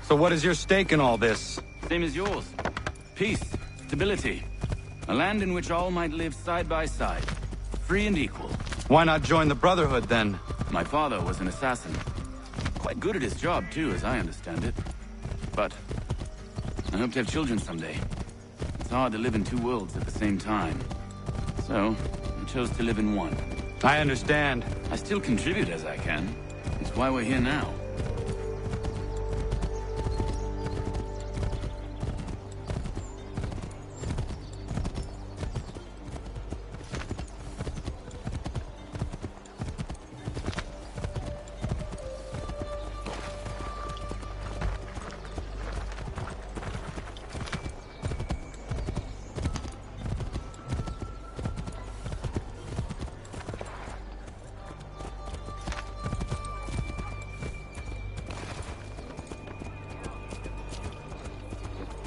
So what is your stake in all this? Same as yours. Peace, stability. A land in which all might live side by side, free and equal. Why not join the Brotherhood, then? My father was an assassin. Quite good at his job, too, as I understand it. But I hope to have children someday. It's hard to live in two worlds at the same time. So, I chose to live in one. I understand. I still contribute as I can. It's why we're here now.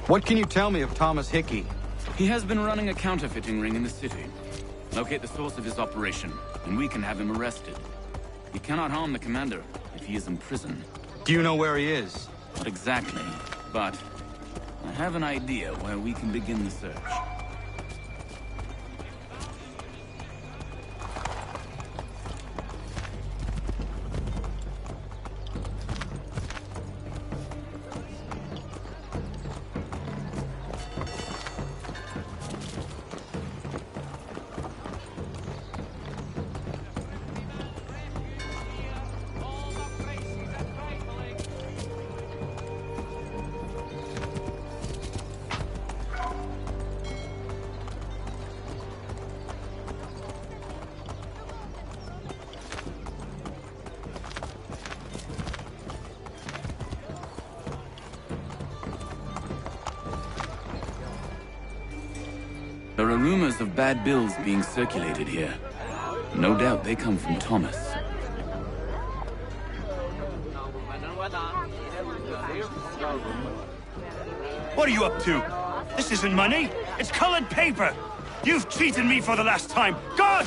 What can you tell me of Thomas Hickey? He has been running a counterfeiting ring in the city. Locate the source of his operation, and we can have him arrested. He cannot harm the commander if he is in prison. Do you know where he is? Not exactly, but I have an idea where we can begin the search. There are rumors of bad bills being circulated here. No doubt they come from Thomas. What are you up to? This isn't money. It's colored paper. You've cheated me for the last time. God!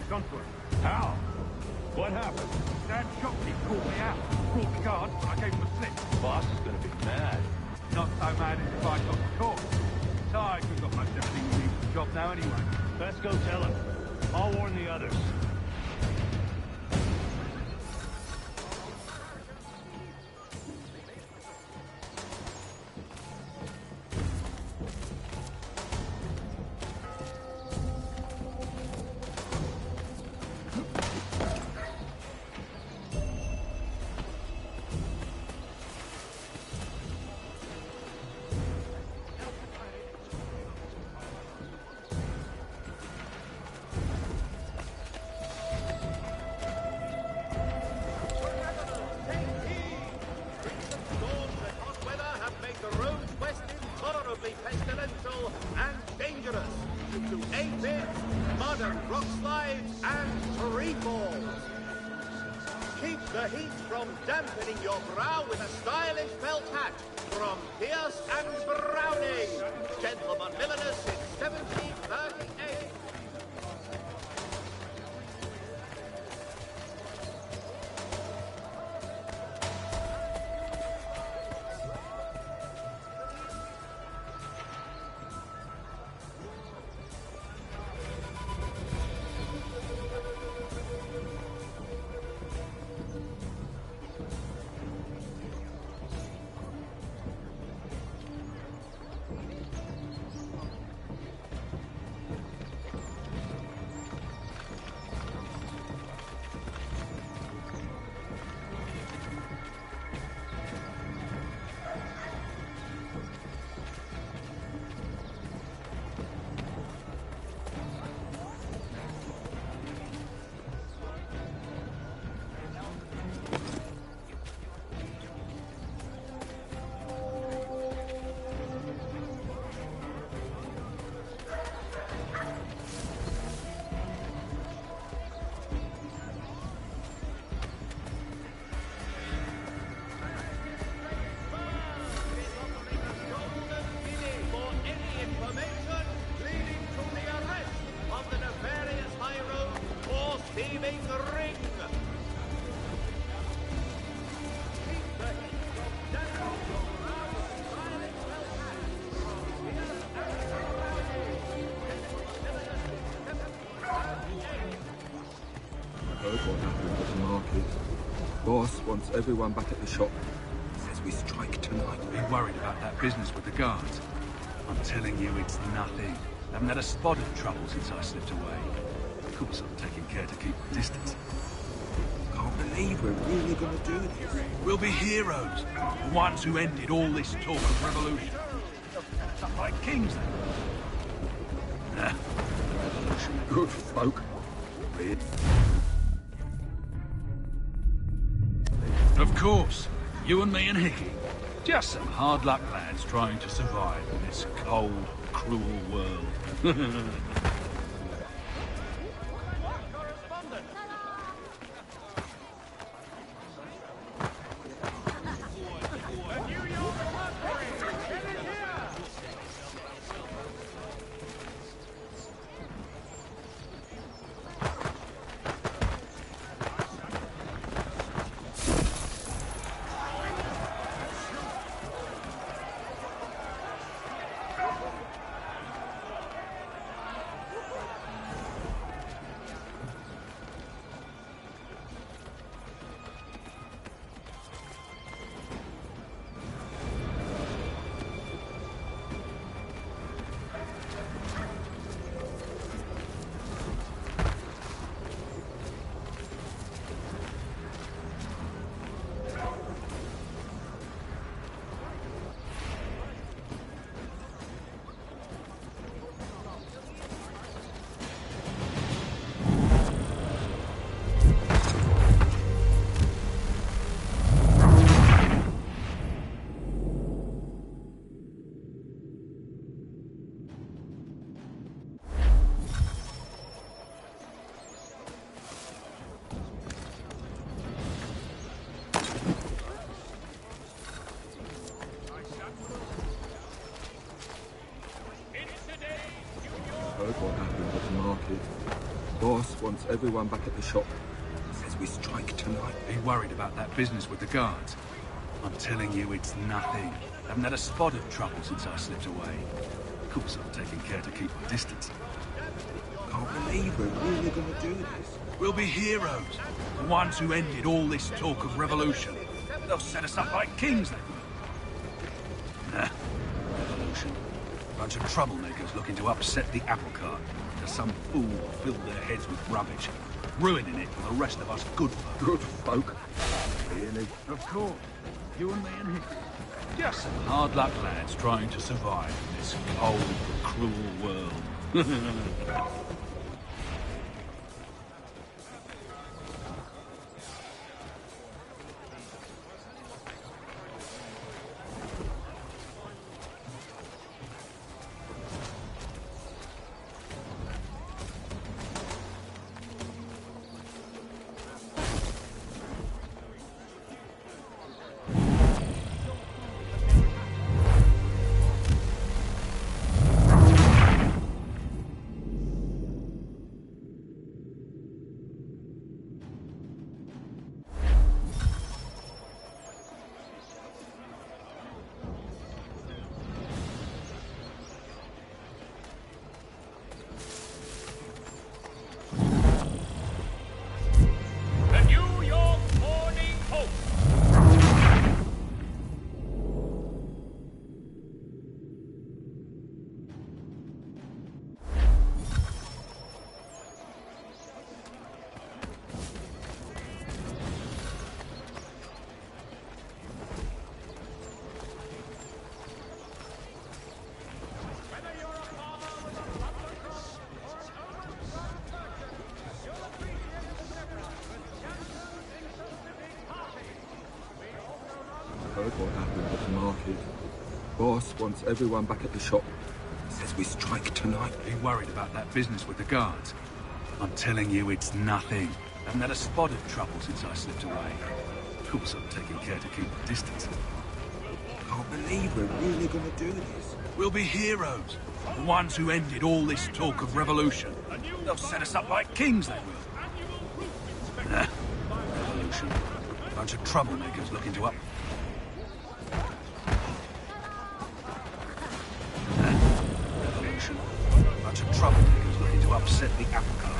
Gone for it. How? What happened? That shopkeep called me out. Brought the guard, I gave him a slip. Boss is gonna be mad. Not so mad as if I got caught. Besides, we've got most everything we need for the job now anyway. Best go tell him. I'll warn the others. the heat from dampening your brow with a stylish felt hat from Pierce and Browning, gentlemen milliners since 1738. What happened at the market? Boss wants everyone back at the shop. Says we strike tonight. Be worried about that business with the guards. I'm telling you, it's nothing. Haven't had a spot of trouble since I slipped away. Of course, I'm taking care to keep my distance. Can't believe we're really gonna do this. We'll be heroes. The ones who ended all this talk of revolution. Stuff like kings, then. Revolution. Good folk. Weird. Of course. You and me and Hickey. Just some hard luck lads trying to survive in this cold, cruel world. What happened at the market? Boss wants everyone back at the shop. Says we strike tonight. Be worried about that business with the guards. I'm telling you, it's nothing. Haven't had a spot of trouble since I slipped away. Of course, I'm taking care to keep my distance. Can't believe we're really gonna do this. We'll be heroes. The ones who ended all this talk of revolution. They'll set us up like kings, they will. Nah. Revolution. Bunch of troublemakers looking to upset the apple cart. Because some fool filled their heads with rubbish, ruining it for the rest of us good folk. Good folk? Really? Of course. You and me and Hickey. Just some hard luck lads trying to survive in this cold, cruel world. Heard what happened at the market. Boss wants everyone back at the shop. Says we strike tonight. Be worried about that business with the guards. I'm telling you, it's nothing. Haven't had a spot of trouble since I slipped away. Of course, I'm taking care to keep my distance. Can't believe we're really gonna do this. We'll be heroes. The ones who ended all this talk of revolution. They'll set us up like kings, they will. Nah. Revolution. Bunch of troublemakers looking to up... Revolution. Bunch of troublemakers looking to upset the apple cart.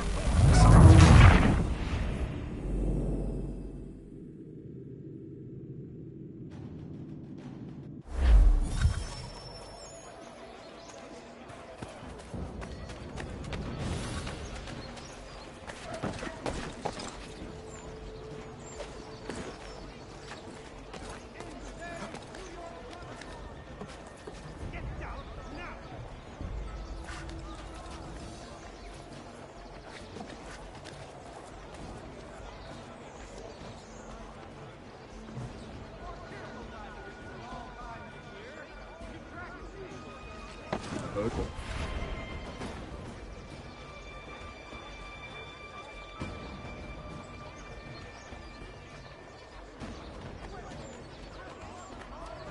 Heard what?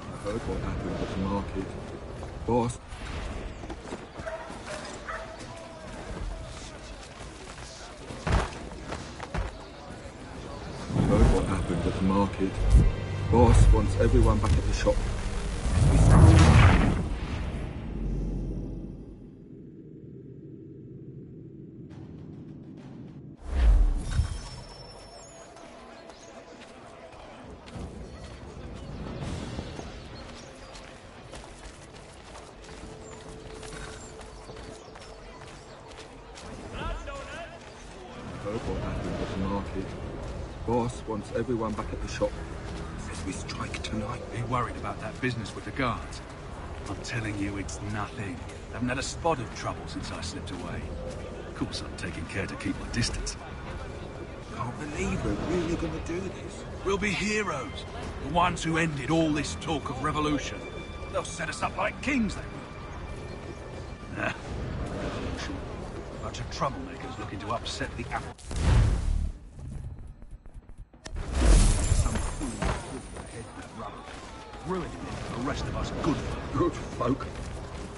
I heard what happened at the market. Boss. I heard what happened at the market. Boss wants everyone back at the shop. We strike tonight. Heard what happened at the market. Boss wants everyone back at the shop. Says we strike tonight. Be worried about that business with the guards. I'm telling you, it's nothing. Haven't had a spot of trouble since I slipped away. Of course, I'm taking care to keep my distance. Can't believe we're really gonna do this. We'll be heroes. The ones who ended all this talk of revolution. They'll set us up like kings, they will. Nah. Revolution. Bunch of troublemakers looking to upset the apple. Some fool flipped their head with rubbish, ruining it for the rest of us good folk. Good folk.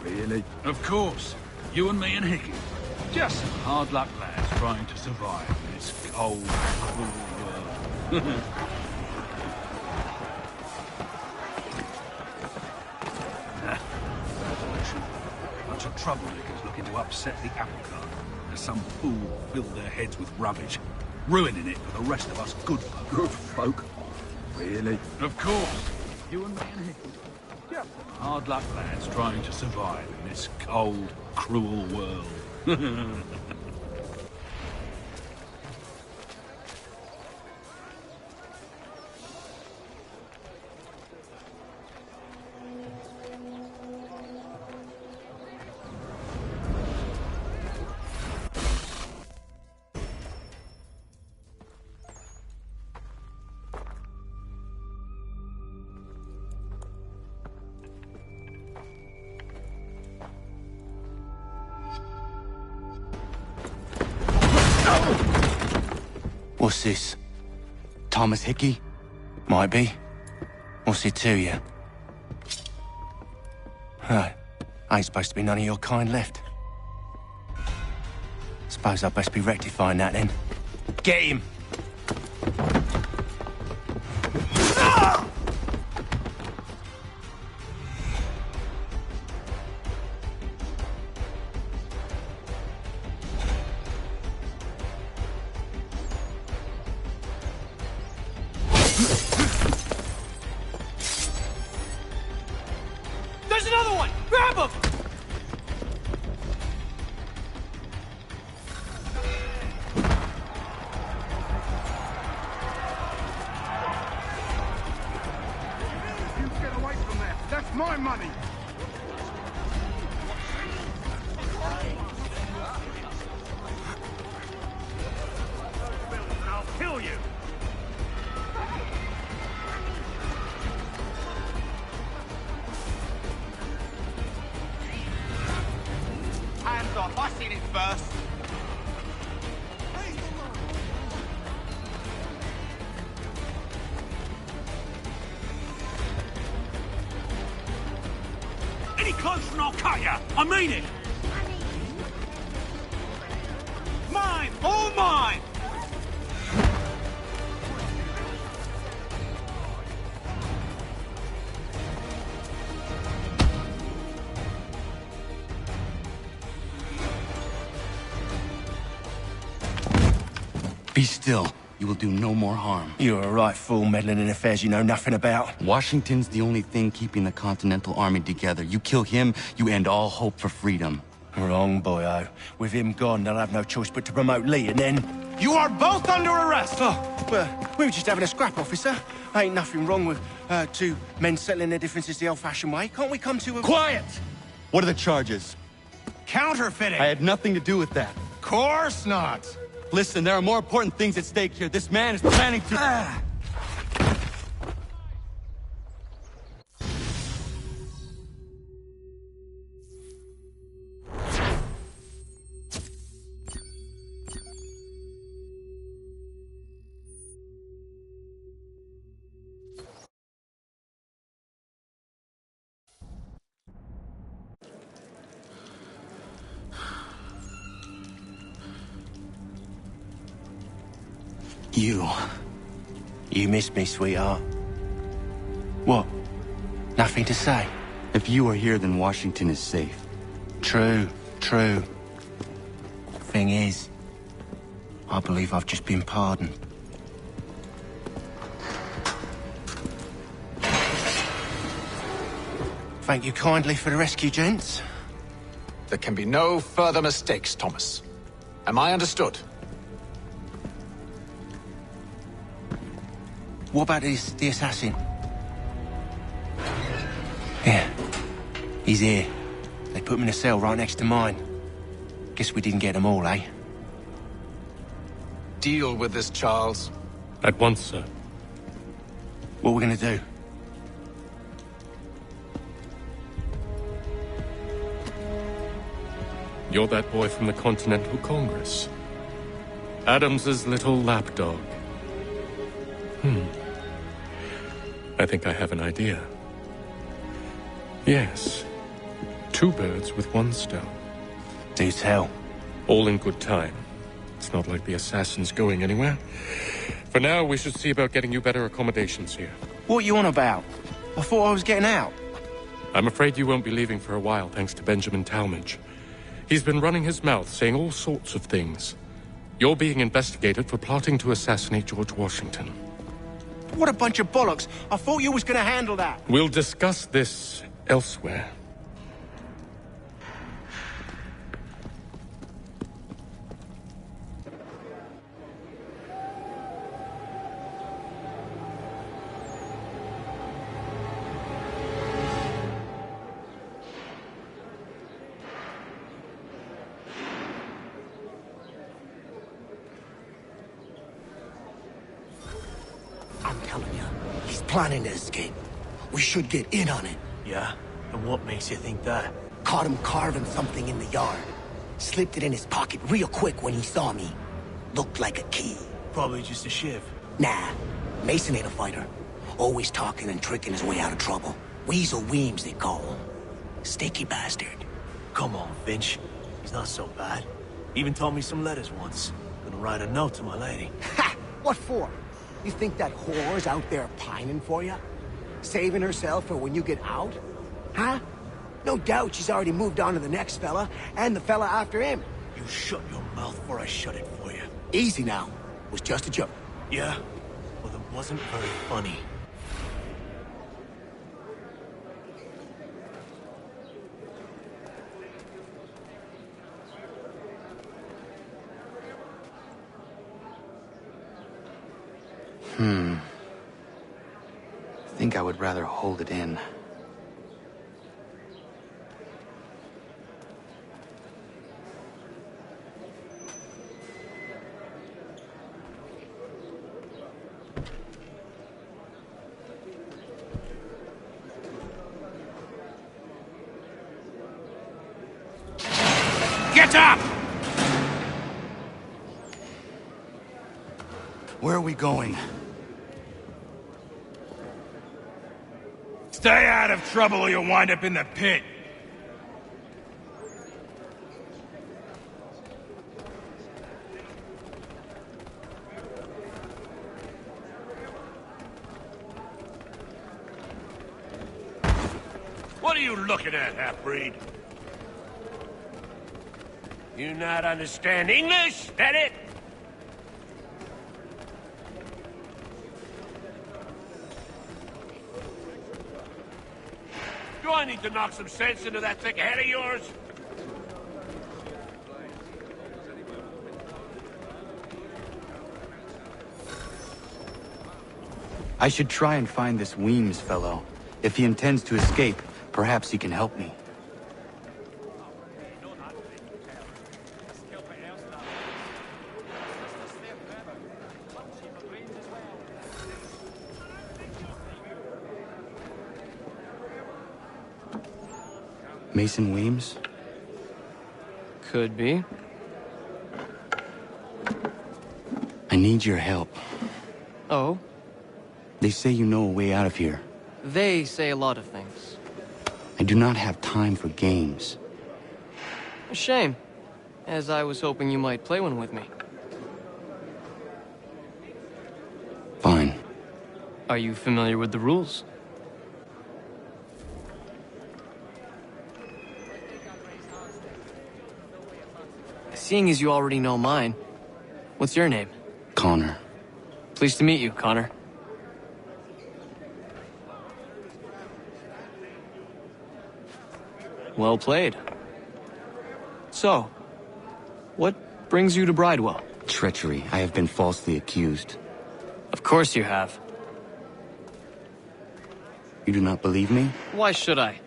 Really? Of course. You and me and Hickey. Just some hard luck lads trying to survive in this cold, cruel world. Revolution. Bunch of troublemakers looking to upset the apple cart. As some fool filled their heads with rubbish, ruining it for the rest of us good folk. Good folk. Really? Of course. You and me and Hickey. Just some hard luck lads trying to survive in this cold, cruel world. What's this? Thomas Hickey? Might be. What's it to you? Right. Ain't supposed to be none of your kind left. Suppose I best be rectifying that then. Get him! There's another one! Grab him! You get away from there. That's my money. I'll kill you. first. Any closer and I'll cut ya! I mean it! Mine! All mine! Be still. You will do no more harm. You're a right fool meddling in affairs you know nothing about. Washington's the only thing keeping the Continental Army together. You kill him, you end all hope for freedom. Wrong, boyo. With him gone, they'll have no choice but to promote Lee, and then... You are both under arrest! Oh, well, we were just having a scrap, officer. Ain't nothing wrong with two men settling their differences the old-fashioned way. Can't we come to a... Quiet! What are the charges? Counterfeiting! I had nothing to do with that. Course not! Listen, there are more important things at stake here. This man is planning to... You missed me, sweetheart. What? Nothing to say? If you are here, then Washington is safe. True. Thing is, I believe I've just been pardoned. Thank you kindly for the rescue, gents. There can be no further mistakes, Thomas. Am I understood? What about the assassin? Yeah. He's here. They put him in a cell right next to mine. Guess we didn't get them all, eh? Deal with this, Charles. At once, sir. What are we gonna do? You're that boy from the Continental Congress. Adams's little lapdog. I think I have an idea. Yes. 2 birds with 1 stone. Do tell. All in good time. It's not like the assassin's going anywhere. For now, we should see about getting you better accommodations here. What you on about? I thought I was getting out. I'm afraid you won't be leaving for a while, thanks to Benjamin Talmadge. He's been running his mouth, saying all sorts of things. You're being investigated for plotting to assassinate George Washington. What a bunch of bollocks. I thought you was gonna handle that. We'll discuss this elsewhere. I'm telling you, he's planning to escape. We should get in on it. Yeah? And what makes you think that? Caught him carving something in the yard. Slipped it in his pocket real quick when he saw me. Looked like a key. Probably just a shiv. Nah, Mason ain't a fighter. Always talking and tricking his way out of trouble. Weasel Weems, they call him. Sticky bastard. Come on, Finch. He's not so bad. Even taught me some letters once. Gonna write a note to my lady. Ha! What for? You think that whore's out there pining for you? Saving herself for when you get out? Huh? No doubt she's already moved on to the next fella, and the fella after him. You shut your mouth before I shut it for you. Easy now. Was just a joke. Yeah? Well, it wasn't very funny. I think I would rather hold it in. Get up! Where are we going? Stay out of trouble or you'll wind up in the pit. What are you looking at, half-breed? You not understand English? That it? Do I need to knock some sense into that thick head of yours? I should try and find this Weems fellow. If he intends to escape, perhaps he can help me. Mason Weems? Could be. I need your help. Oh? They say you know a way out of here. They say a lot of things. I do not have time for games. A shame, as I was hoping you might play one with me. Fine. Are you familiar with the rules? Seeing as you already know mine, what's your name? Connor. Pleased to meet you, Connor. Well played. So, what brings you to Bridewell? Treachery. I have been falsely accused. Of course you have. You do not believe me? Why should I?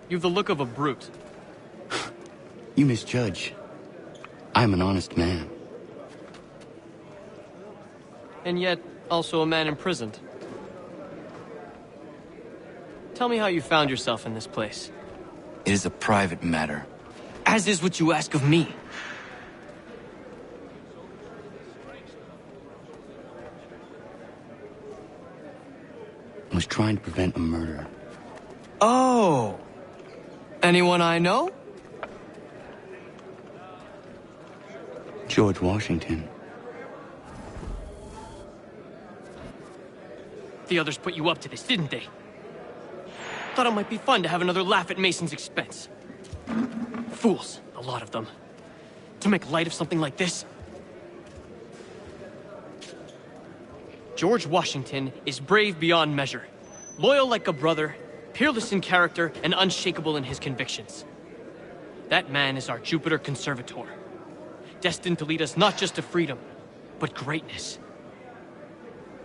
You've the look of a brute. You misjudge. I am an honest man. And yet, also a man imprisoned. Tell me how you found yourself in this place. It is a private matter. As is what you ask of me. I was trying to prevent a murder. Oh! Anyone I know? George Washington. The others put you up to this, didn't they? Thought it might be fun to have another laugh at Mason's expense. Fools, a lot of them. To make light of something like this. George Washington is brave beyond measure, loyal like a brother, peerless in character, and unshakable in his convictions. That man is our Jupiter Conservator, destined to lead us not just to freedom, but greatness.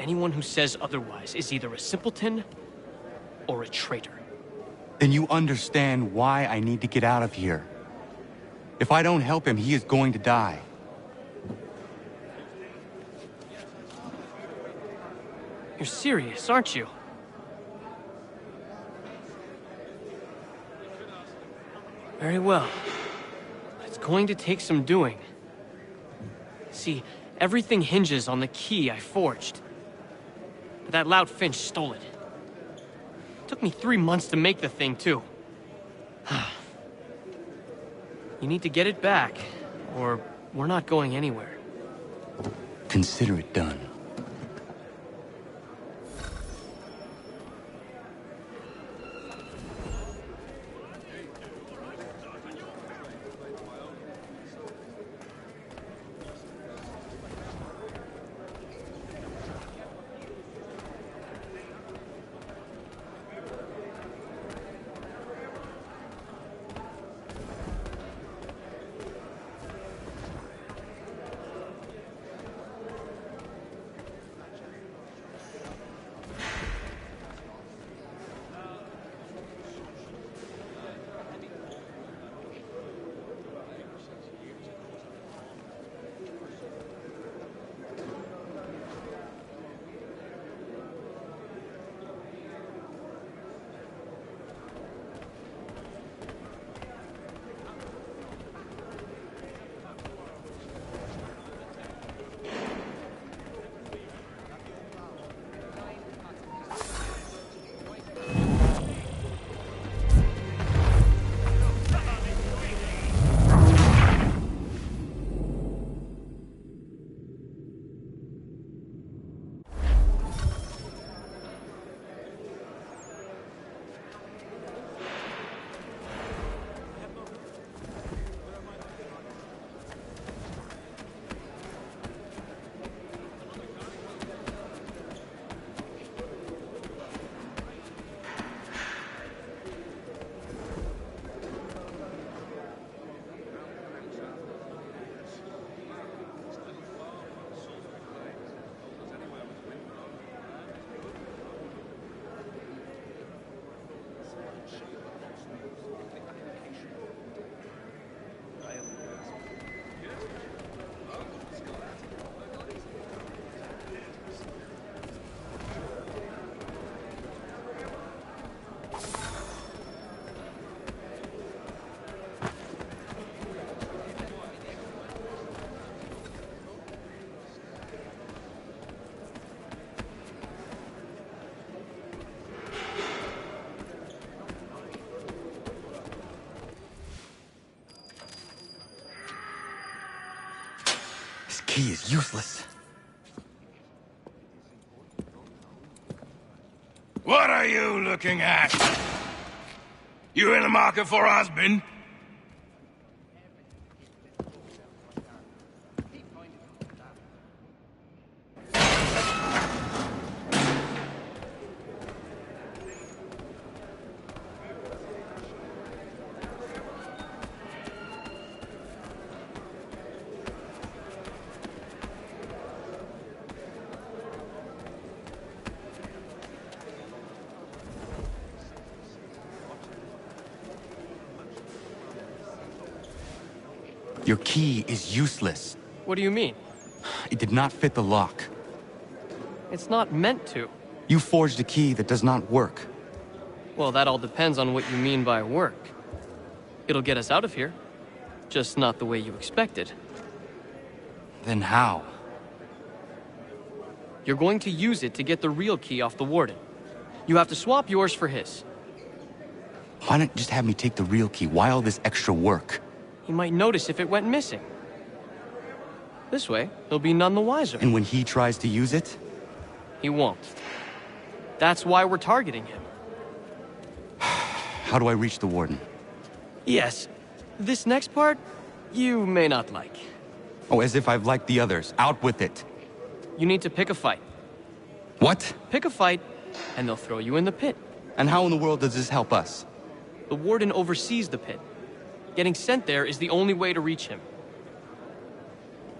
Anyone who says otherwise is either a simpleton or a traitor. Then you understand why I need to get out of here. If I don't help him, he is going to die. You're serious, aren't you? Very well. It's going to take some doing. See, everything hinges on the key I forged. But that lout Finch stole it. Took me 3 months to make the thing, too. You need to get it back, or we're not going anywhere. Consider it done. key is useless. What are you looking at? You in the market for a husband? Your key is useless. What do you mean? It did not fit the lock. It's not meant to. You forged a key that does not work. Well, that all depends on what you mean by work. It'll get us out of here. Just not the way you expected. Then how? You're going to use it to get the real key off the warden. You have to swap yours for his. Why not just have me take the real key? Why all this extra work? He might notice if it went missing. This way, he'll be none the wiser. And when he tries to use it? He won't. That's why we're targeting him. How do I reach the warden? Yes. This next part, you may not like. Oh, as if I've liked the others. Out with it. You need to pick a fight. What? Pick a fight, and they'll throw you in the pit. And how in the world does this help us? The warden oversees the pit. Getting sent there is the only way to reach him.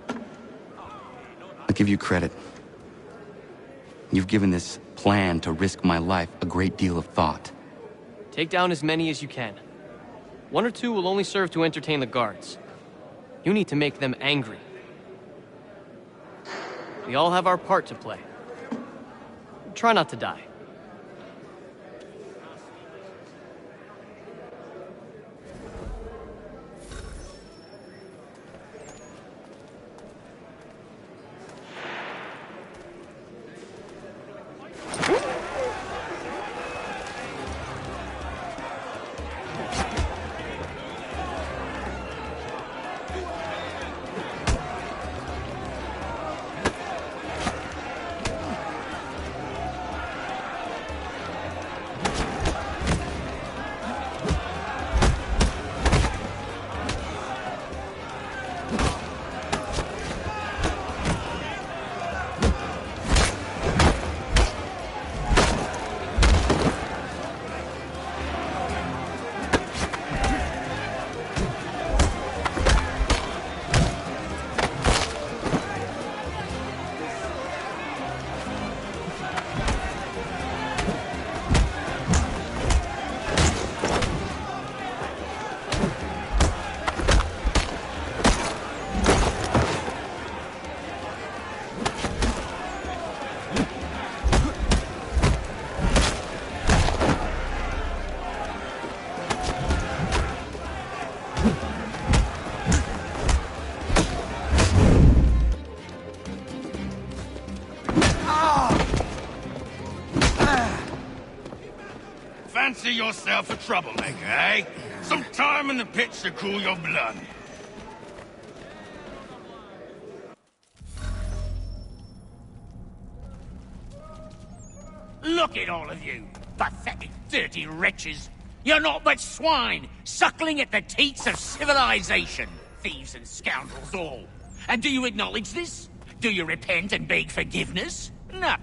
I'll give you credit. You've given this plan to risk my life a great deal of thought. Take down as many as you can. 1 or 2 will only serve to entertain the guards. You need to make them angry. We all have our part to play. Try not to die. Fancy yourself a troublemaker, eh? Some time in the pits to cool your blood. Look at all of you, pathetic, dirty wretches. You're not but swine, suckling at the teats of civilization. Thieves and scoundrels all. And do you acknowledge this? Do you repent and beg forgiveness? No.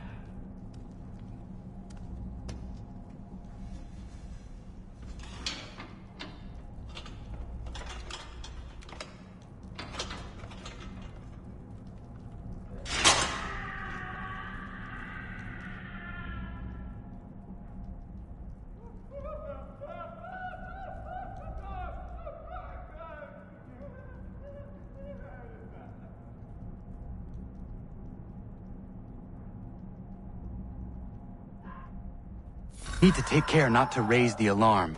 Need to take care not to raise the alarm.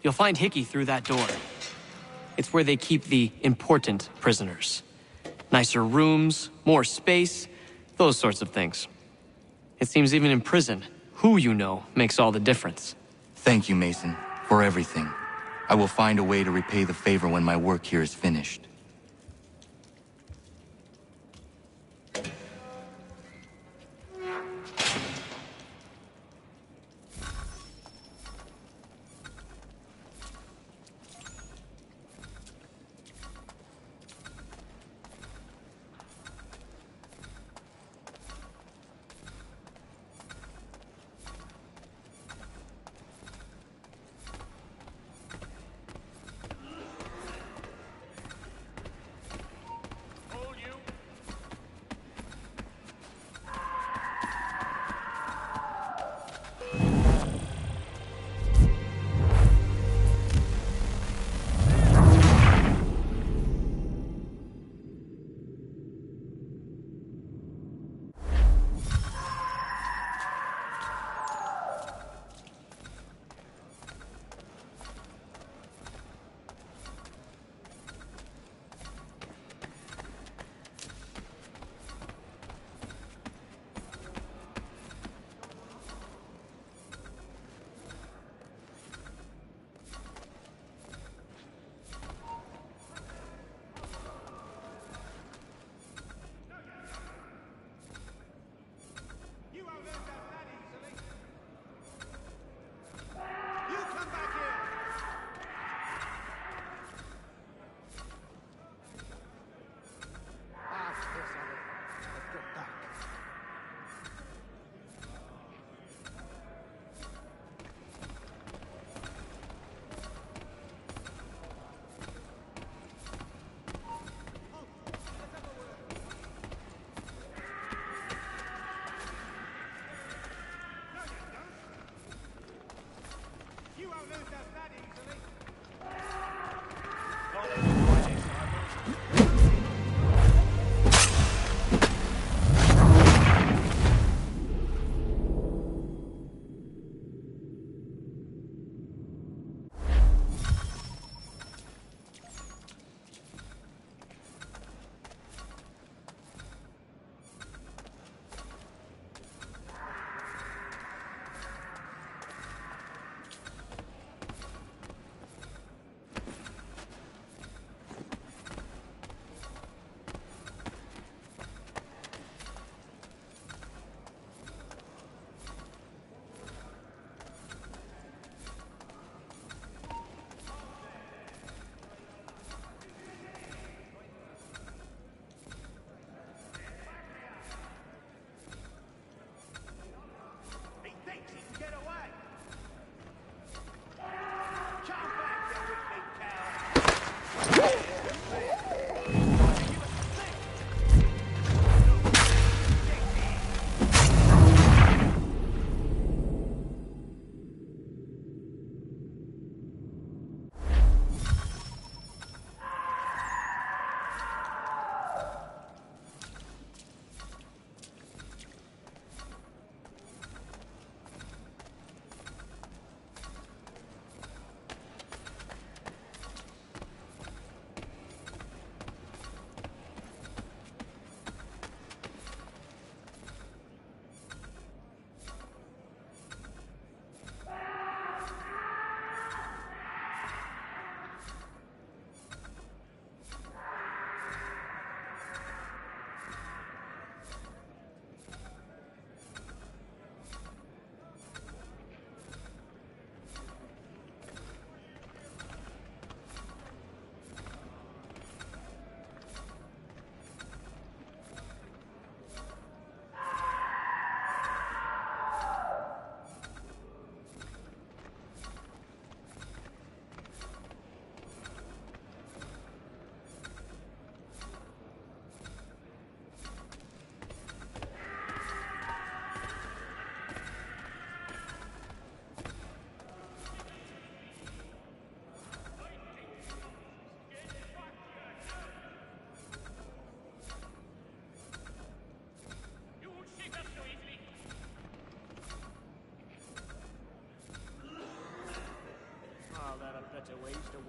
You'll find Hickey through that door. It's where they keep the important prisoners. Nicer rooms, more space, those sorts of things. It seems even in prison, who you know makes all the difference. Thank you, Mason, for everything. I will find a way to repay the favor when my work here is finished.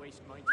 waste my time.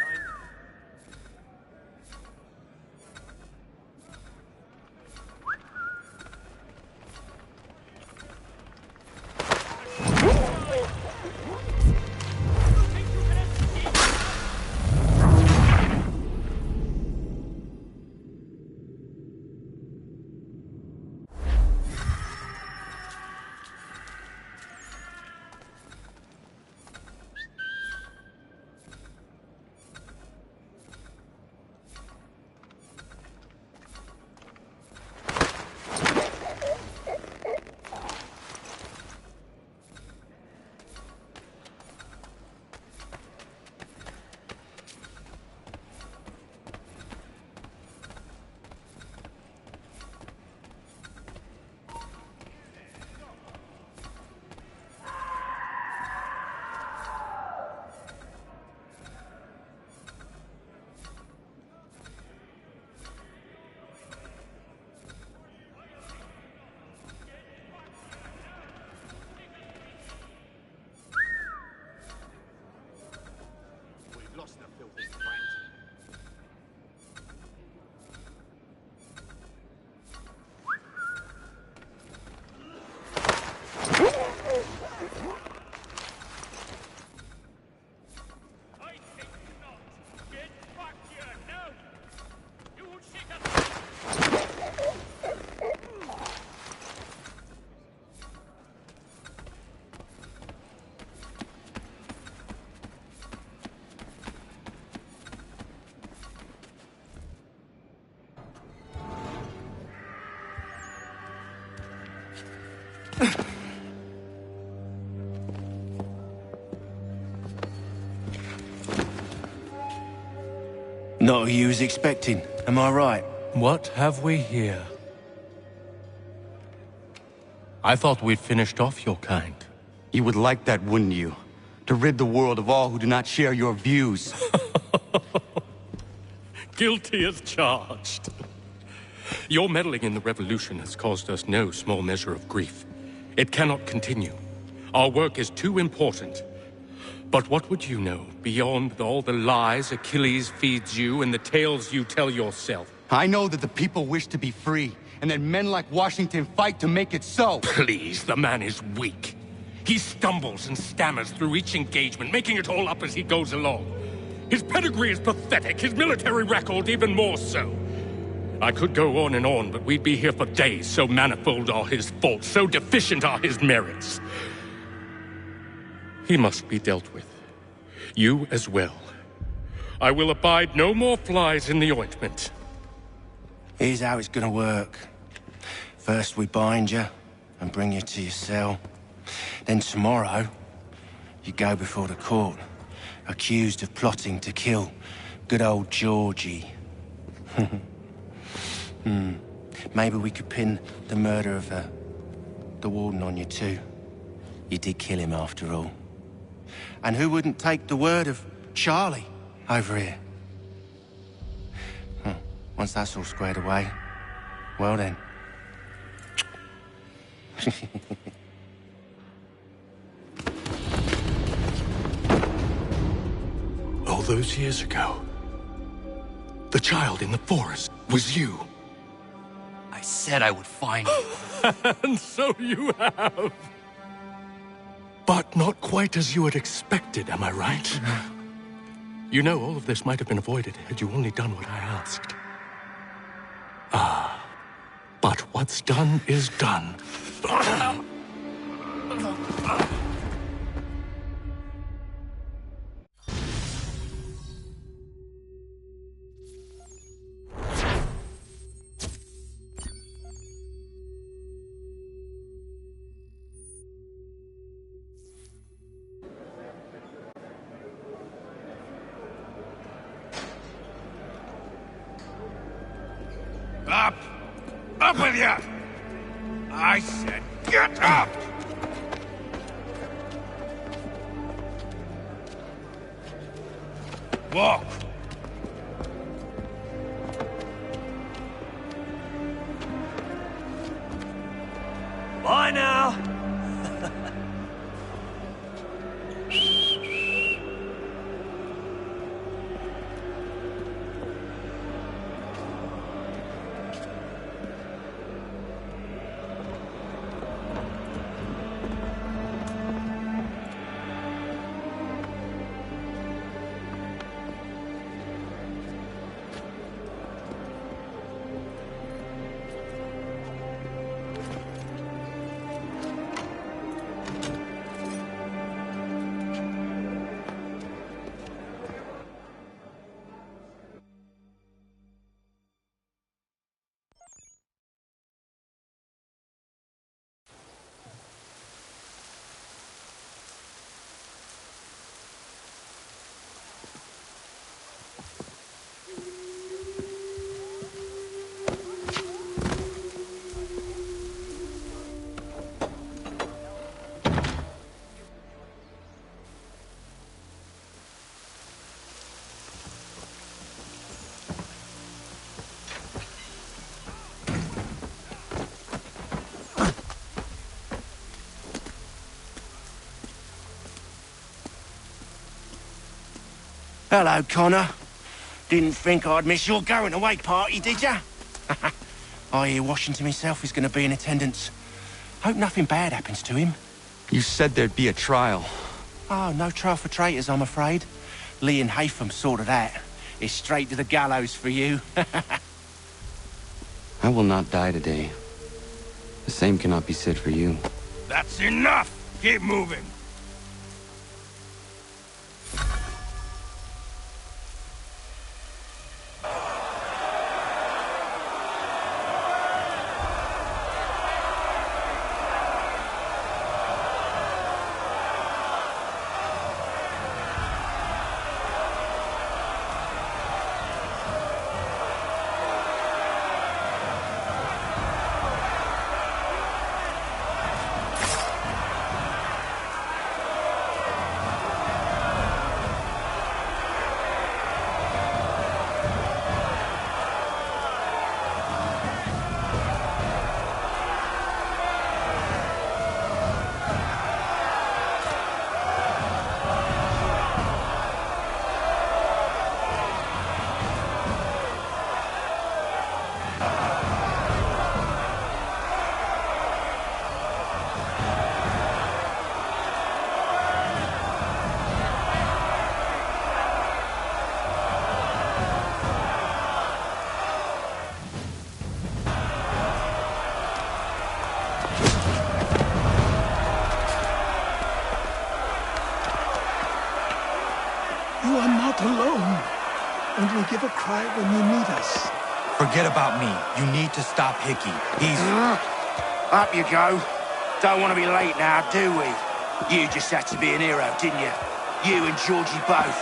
Lost the filthy twat. Not who you was expecting, am I right? What have we here? I thought we'd finished off your kind. You would like that, wouldn't you? To rid the world of all who do not share your views. Guilty as charged. Your meddling in the revolution has caused us no small measure of grief. It cannot continue. Our work is too important. But what would you know beyond all the lies Achilles feeds you and the tales you tell yourself? I know that the people wish to be free, and that men like Washington fight to make it so. Please, the man is weak. He stumbles and stammers through each engagement, making it all up as he goes along. His pedigree is pathetic, his military record even more so. I could go on and on, but we'd be here for days, so manifold are his faults, so deficient are his merits. He must be dealt with. You as well. I will abide no more flies in the ointment. Here's how it's gonna work. First we bind you and bring you to your cell. Then tomorrow, you go before the court, accused of plotting to kill good old Georgie. Maybe we could pin the murder of the warden on you too. You did kill him after all. And who wouldn't take the word of Charlie over here? Once that's all squared away, well then. All those years ago, the child in the forest was you. I said I would find you. And so you have. But not quite as you had expected, am I right? You know, all of this might have been avoided had you only done what I asked. But what's done is done. Up! Up with you! I said get up! Walk! Bye now! Hello, Connor. Didn't think I'd miss your going-away party, did ya? I hear Washington himself is going to be in attendance. Hope nothing bad happens to him. You said there'd be a trial. Oh, no trial for traitors, I'm afraid. Lee and Haytham sorted that. It's straight to the gallows for you. I will not die today. The same cannot be said for you. That's enough! Keep moving! You are not alone. And we'll give a cry when you need us. Forget about me. You need to stop Hickey. He's... Up you go. Don't want to be late now, do we? You just had to be an hero, didn't you? You and Georgie both.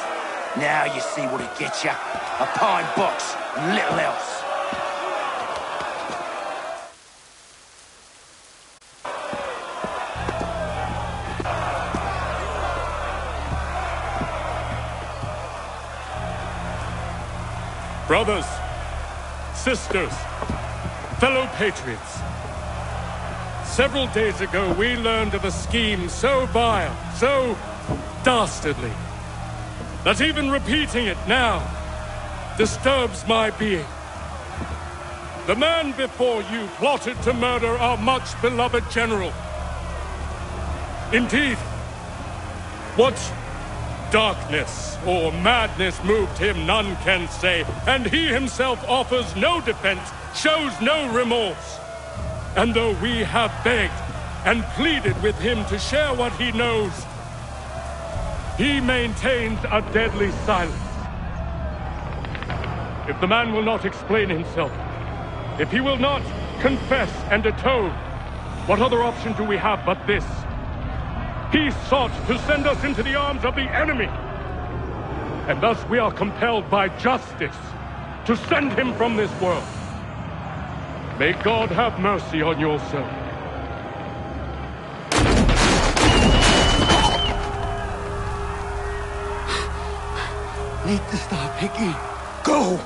Now you see what it gets you. A pine box and little else. Brothers, sisters, fellow patriots. Several days ago, we learned of a scheme so vile, so dastardly, that even repeating it now disturbs my being. The man before you plotted to murder our much-beloved general. Indeed, what darkness or madness moved him, none can say, and he himself offers no defense, shows no remorse. And though we have begged and pleaded with him to share what he knows, he maintains a deadly silence. If the man will not explain himself, if he will not confess and atone, what other option do we have but this? He sought to send us into the arms of the enemy. And thus we are compelled by justice to send him from this world. May God have mercy on your soul. Need to stop, Hickey. Go!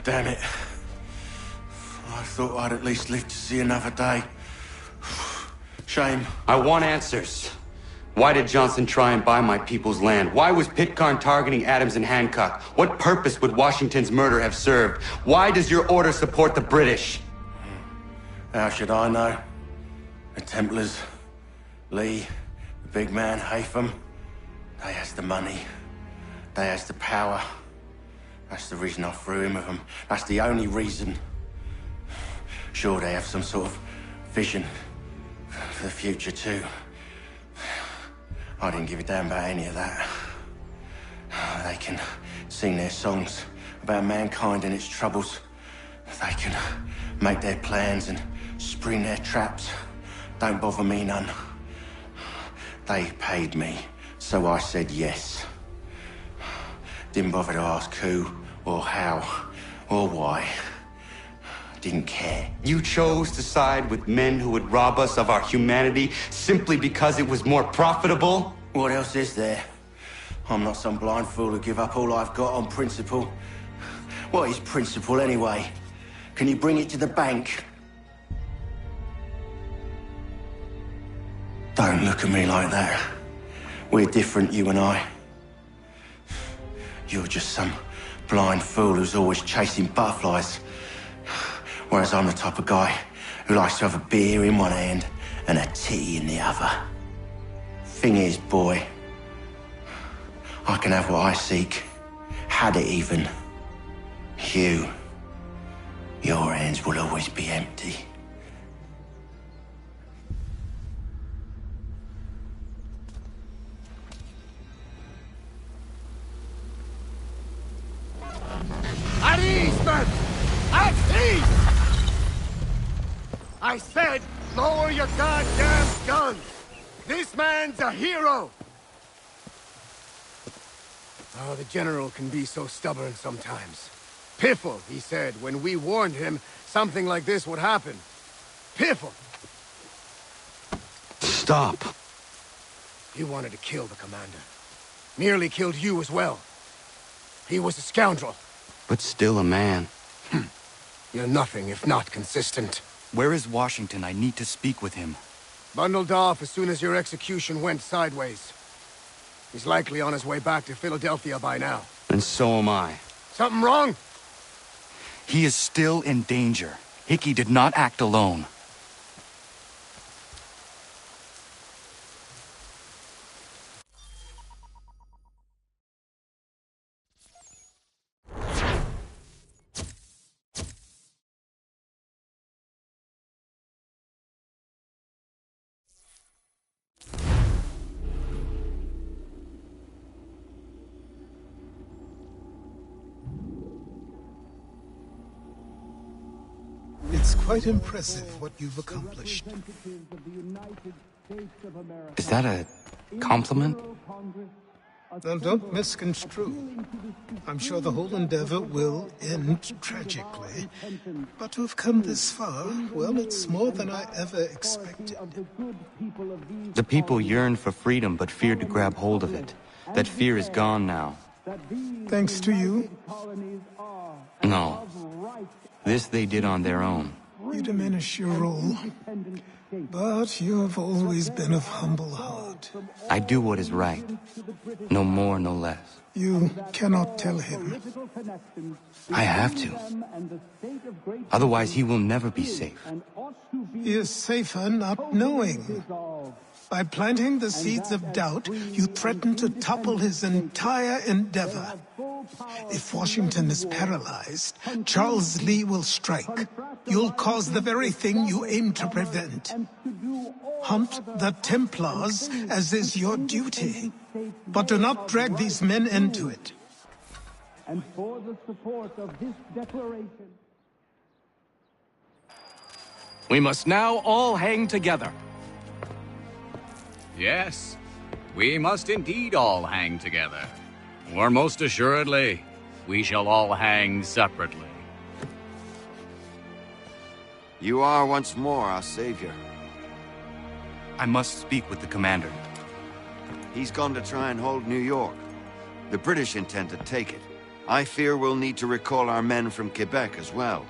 Damn it. I thought I'd at least live to see another day. Shame. I want answers. Why did Johnson try and buy my people's land? Why was Pitcairn targeting Adams and Hancock? What purpose would Washington's murder have served? Why does your order support the British? How should I know? The Templars, Lee, the big man, Haytham, they has the money. They has the power. That's the reason I threw in with them. That's the only reason. Sure, they have some sort of vision for the future too. I didn't give a damn about any of that. They can sing their songs about mankind and its troubles. They can make their plans and spring their traps. Don't bother me none. They paid me, so I said yes. Didn't bother to ask who, or how, or why. Didn't care. You chose to side with men who would rob us of our humanity simply because it was more profitable? What else is there? I'm not some blind fool who give up all I've got on principle. What is principle anyway? Can you bring it to the bank? Don't look at me like that. We're different, you and I. You're just some blind fool who's always chasing butterflies. Whereas I'm the type of guy who likes to have a beer in one hand and a tea in the other. Thing is, boy, I can have what I seek. Had it even. Your hands will always be empty. At ease, men! At ease! I said, lower your goddamn guns! This man's a hero! Oh, the General can be so stubborn sometimes. Piffle, he said, when we warned him something like this would happen. Piffle! Stop. He wanted to kill the commander. Nearly killed you as well. He was a scoundrel. But still a man. You're nothing if not consistent. Where is Washington? I need to speak with him. Bundled off as soon as your execution went sideways. He's likely on his way back to Philadelphia by now. And so am I. Something wrong? He is still in danger. Hickey did not act alone. It's quite impressive what you've accomplished. Is that a compliment? Now, don't misconstrue. I'm sure the whole endeavor will end tragically. But to have come this far, well, it's more than I ever expected. The people yearned for freedom but feared to grab hold of it. That fear is gone now. Thanks to you? No. This they did on their own. You diminish your role. But you have always been of humble heart. I do what is right. No more, no less. You cannot tell him. I have to. Otherwise, he will never be safe. He is safer not knowing. By planting the seeds of doubt, you threaten to topple his entire endeavor. If Washington is paralyzed, Charles Lee will strike. You'll cause the very thing you aim to prevent. Hunt the Templars, as is your duty. But do not drag these men into it. And for the support of this declaration... We must now all hang together. Yes, we must indeed all hang together. Or most assuredly, we shall all hang separately. You are once more our savior. I must speak with the commander. He's gone to try and hold New York. The British intend to take it. I fear we'll need to recall our men from Quebec as well.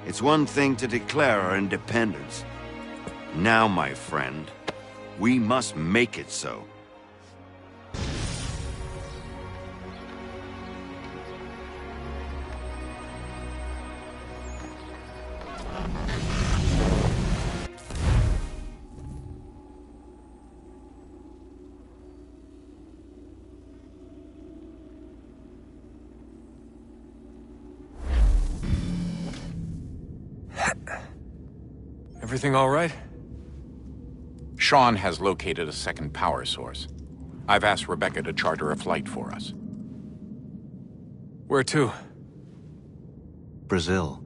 It's one thing to declare our independence. Now, my friend, we must make it so. Everything all right? Sean has located a second power source. I've asked Rebecca to charter a flight for us. Where to? Brazil.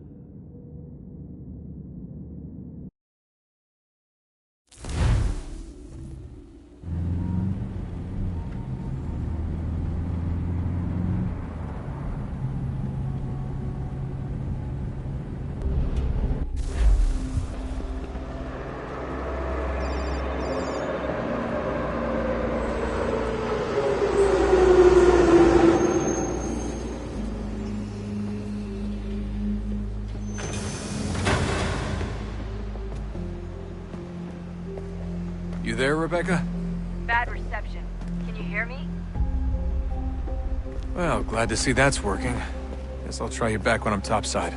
You there, Rebecca? Bad reception. Can you hear me? Well, glad to see that's working. Guess I'll try you back when I'm topside.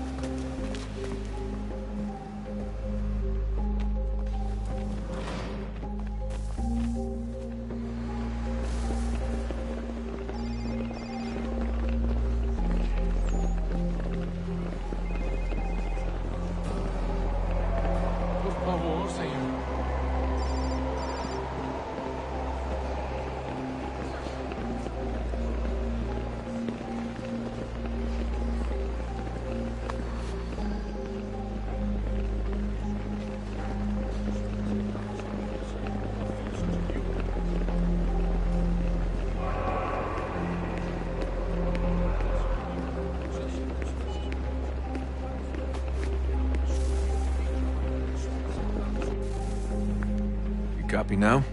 Copy now?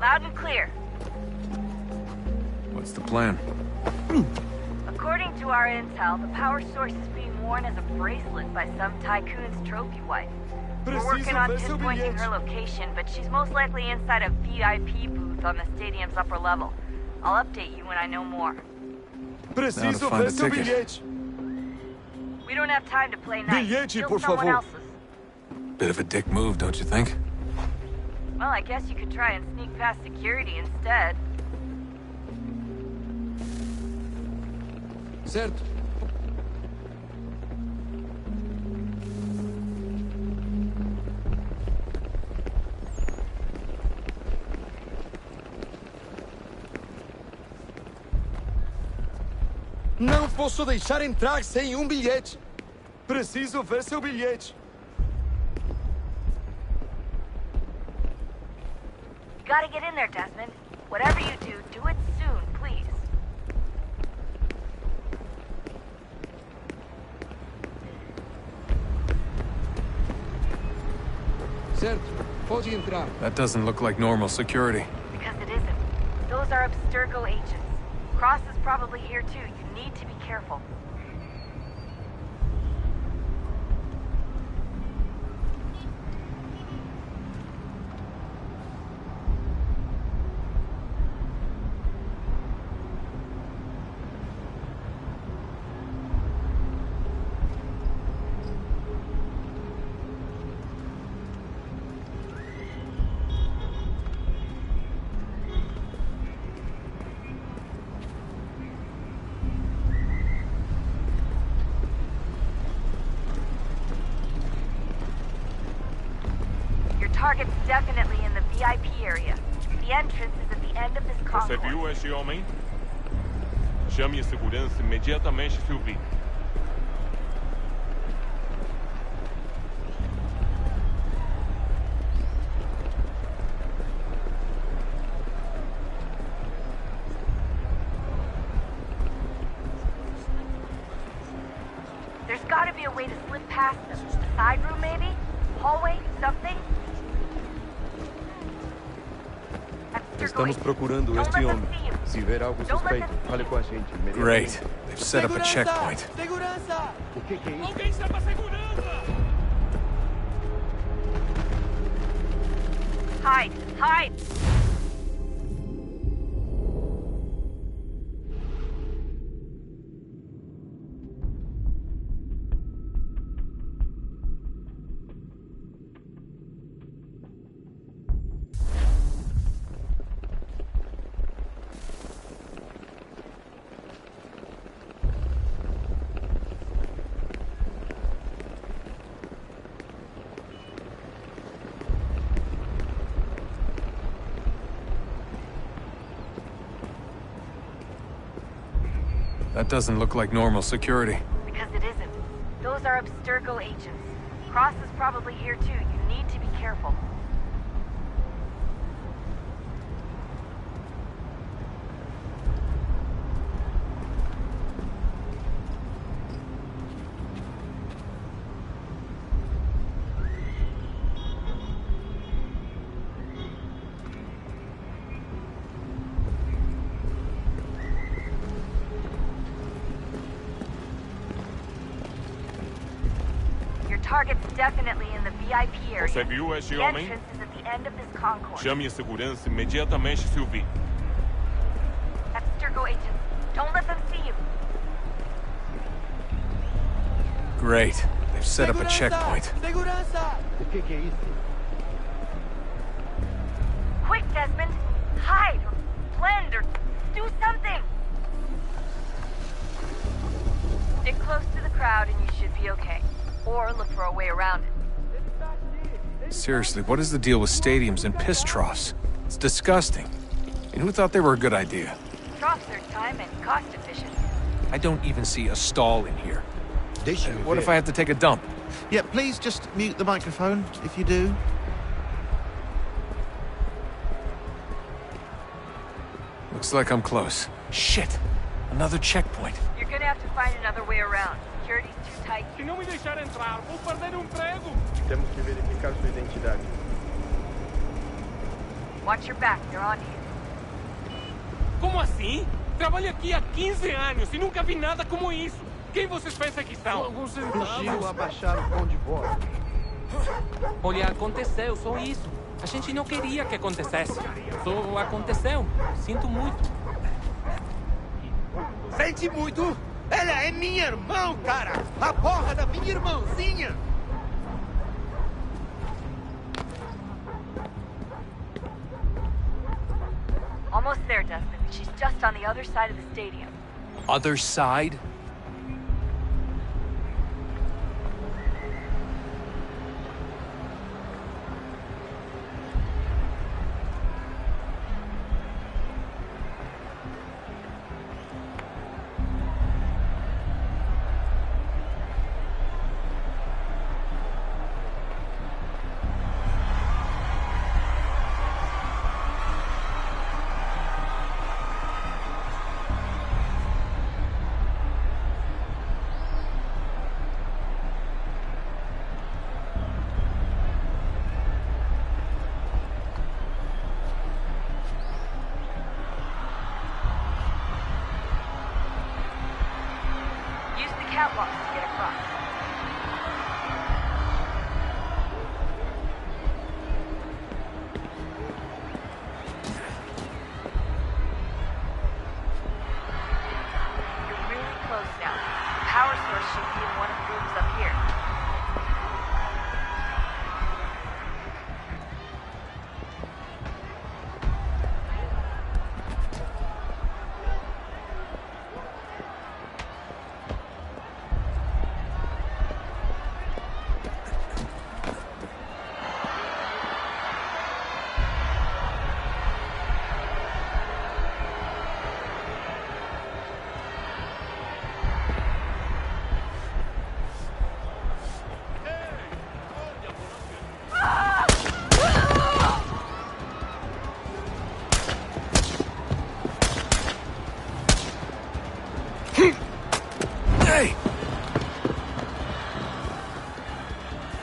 Loud and clear. What's the plan? According to our intel, the power source is being worn as a bracelet by some tycoon's trophy wife. We're working on pinpointing her location, but she's most likely inside a VIP booth on the stadium's upper level. I'll update you when I know more. Preciso ver seu bilhete. We don't have time to play nice. Bilhete, por favor. Bit of a dick move, don't you think? Well, I guess you could try and sneak past security instead. Certo. Não posso deixar entrar sem bilhete. Preciso ver seu bilhete. You gotta get in there, Desmond. Whatever you do, do it soon, please. Certo. Pode entrar. That doesn't look like normal security. Because it isn't. Those are Abstergo agents. Cross is probably here too. You need to be careful. Target's definitely in the VIP area. The entrance is at the end of this concourse. Você viu este homem? Chame a segurança imediatamente, Sylvie. There's gotta be a way to slip past them. A side room, maybe? Hallway? Something? Estamos procurando este homem. Se ver algo suspeito, fale com a gente. Great. They've set up a checkpoint. Segurança! O que é isso? Alguém chama a segurança! Hide! Hide! That doesn't look like normal security. Because it isn't. Those are Abstergo agents. Cross is probably here too. You need to be careful. Target's definitely in the VIP area. Você viu esse The homem? entrance is at the end of this concourse. Chame a segurança imediatamente se o vir. Abstergo agents, don't let them see you. Great. They've set up a checkpoint. Quick, Desmond! Hide, or blend, or do something! Stick close to the crowd and you should be okay. Or look for a way around it. Seriously, what is the deal with stadiums and piss troughs? It's disgusting. And who thought they were a good idea? Troughs are time and cost efficient. I don't even see a stall in here. What if I have to take a dump? Yeah, please just mute the microphone if you do. Looks like I'm close. Shit! Another checkpoint. You're gonna have to find another way around. Security's too tight. Se não me deixar entrar, vou perder o emprego. Temos que verificar sua identidade. Watch your back, they're on you. Como assim? Trabalho aqui há 15 anos e nunca vi nada como isso. Quem vocês pensam que são? Alguns Fugiu abaixar o tom de voz. Olha, aconteceu, só isso. A gente não queria que acontecesse. Só aconteceu. Sinto muito. Sente muito? Ela é minha irmã, cara! A porra da minha irmãzinha! Almost there, Desmond. She's just on the other side of the stadium. Other side? Catwalks to get across. You're really close now. The power source should be in one of the rooms up here.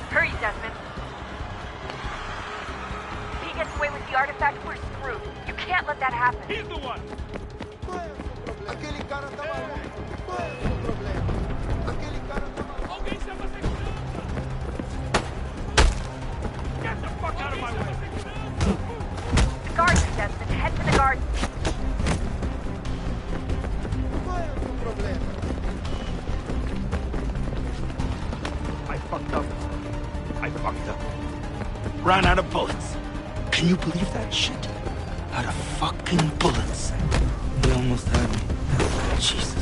Hurry, Desmond. If he gets away with the artifact, we're screwed. You can't let that happen. He's the one! Aquele cara tá maluco. Qual é o seu problema? Aquele cara tá maluco. Alguém chama a segurança! Get the fuck out of my way! The gardens, Desmond. Head to the gardens. Qual é o seu problema? I fucked up. Ran out of bullets. Can you believe that shit? Out of fucking bullets. He almost had me. Jesus.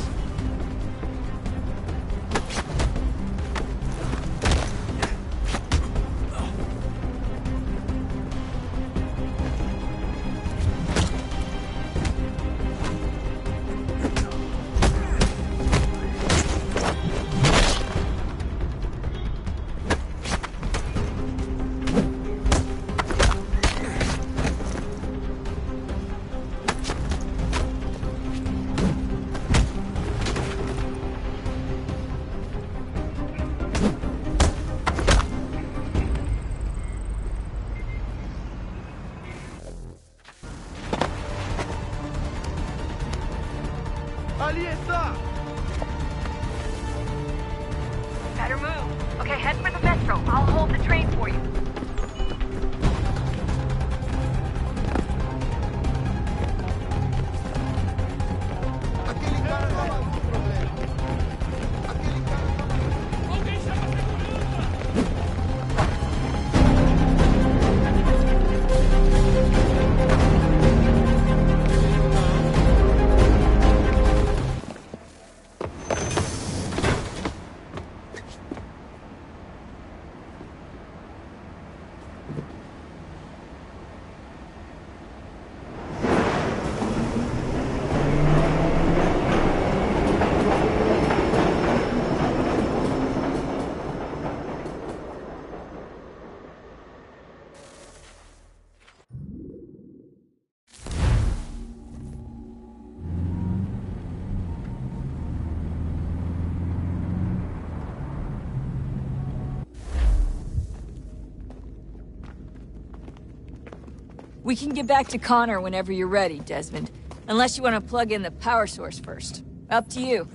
We can get back to Connor whenever you're ready, Desmond. Unless you want to plug in the power source first. Up to you.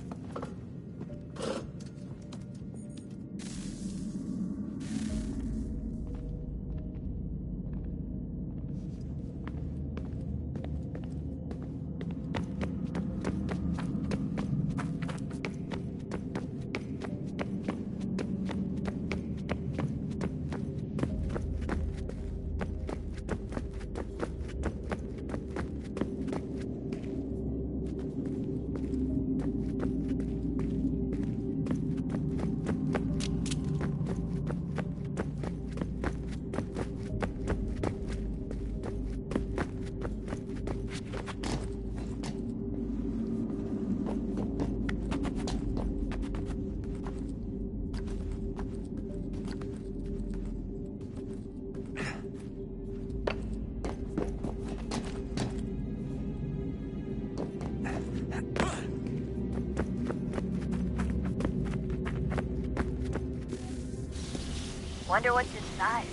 Wonder what's inside.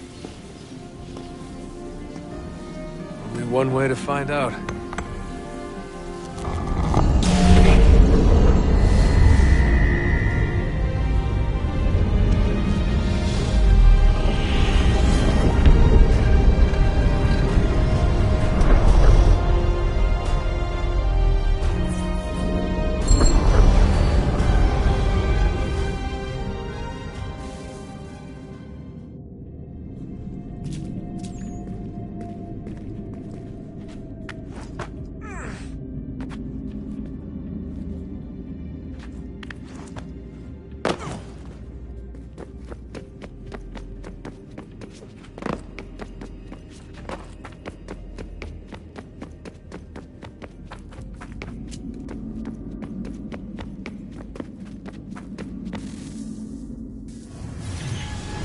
Only one way to find out.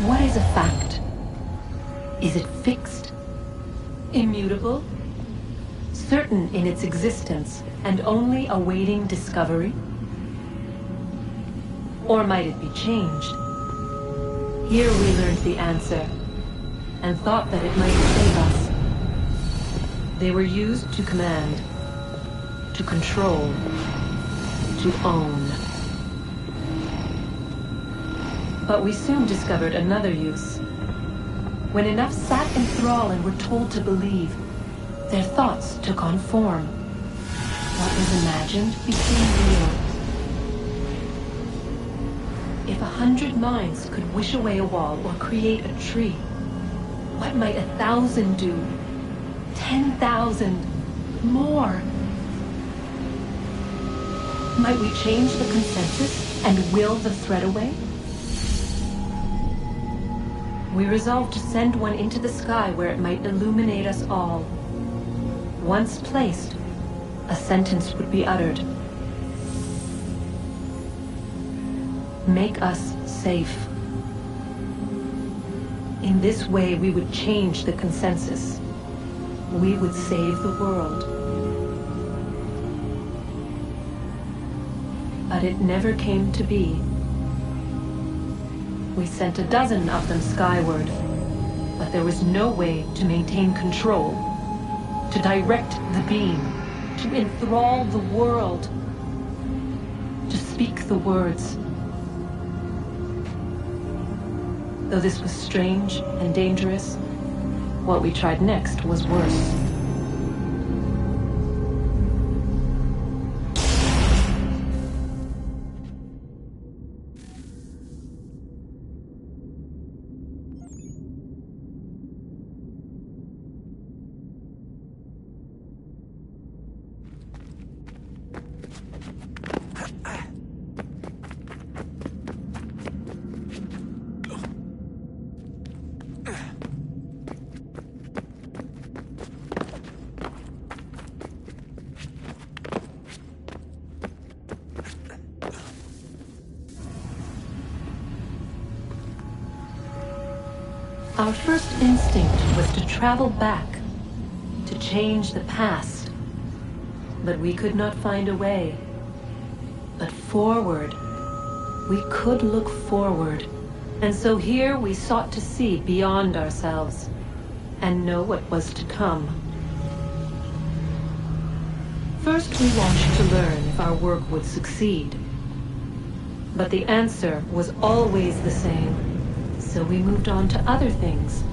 What is a fact? Is it fixed? Immutable? Certain in its existence and only awaiting discovery? Or might it be changed? Here we learned the answer, and thought that it might save us. They were used to command, to control, to own. But we soon discovered another use. When enough sat in thrall and were told to believe, their thoughts took on form. What was imagined became real. If 100 minds could wish away a wall or create a tree, what might 1,000 do? 10,000? More? Might we change the consensus and will the thread away? We resolved to send one into the sky where it might illuminate us all. Once placed, a sentence would be uttered. Make us safe. In this way, we would change the consensus. We would save the world. But it never came to be. We sent a dozen of them skyward, but there was no way to maintain control, to direct the beam, to enthrall the world, to speak the words. Though this was strange and dangerous, what we tried next was worse. Our first instinct was to travel back, to change the past. But we could not find a way. But forward. We could look forward. And so here we sought to see beyond ourselves, and know what was to come. First, we watched to learn if our work would succeed. But the answer was always the same. So we moved on to other things.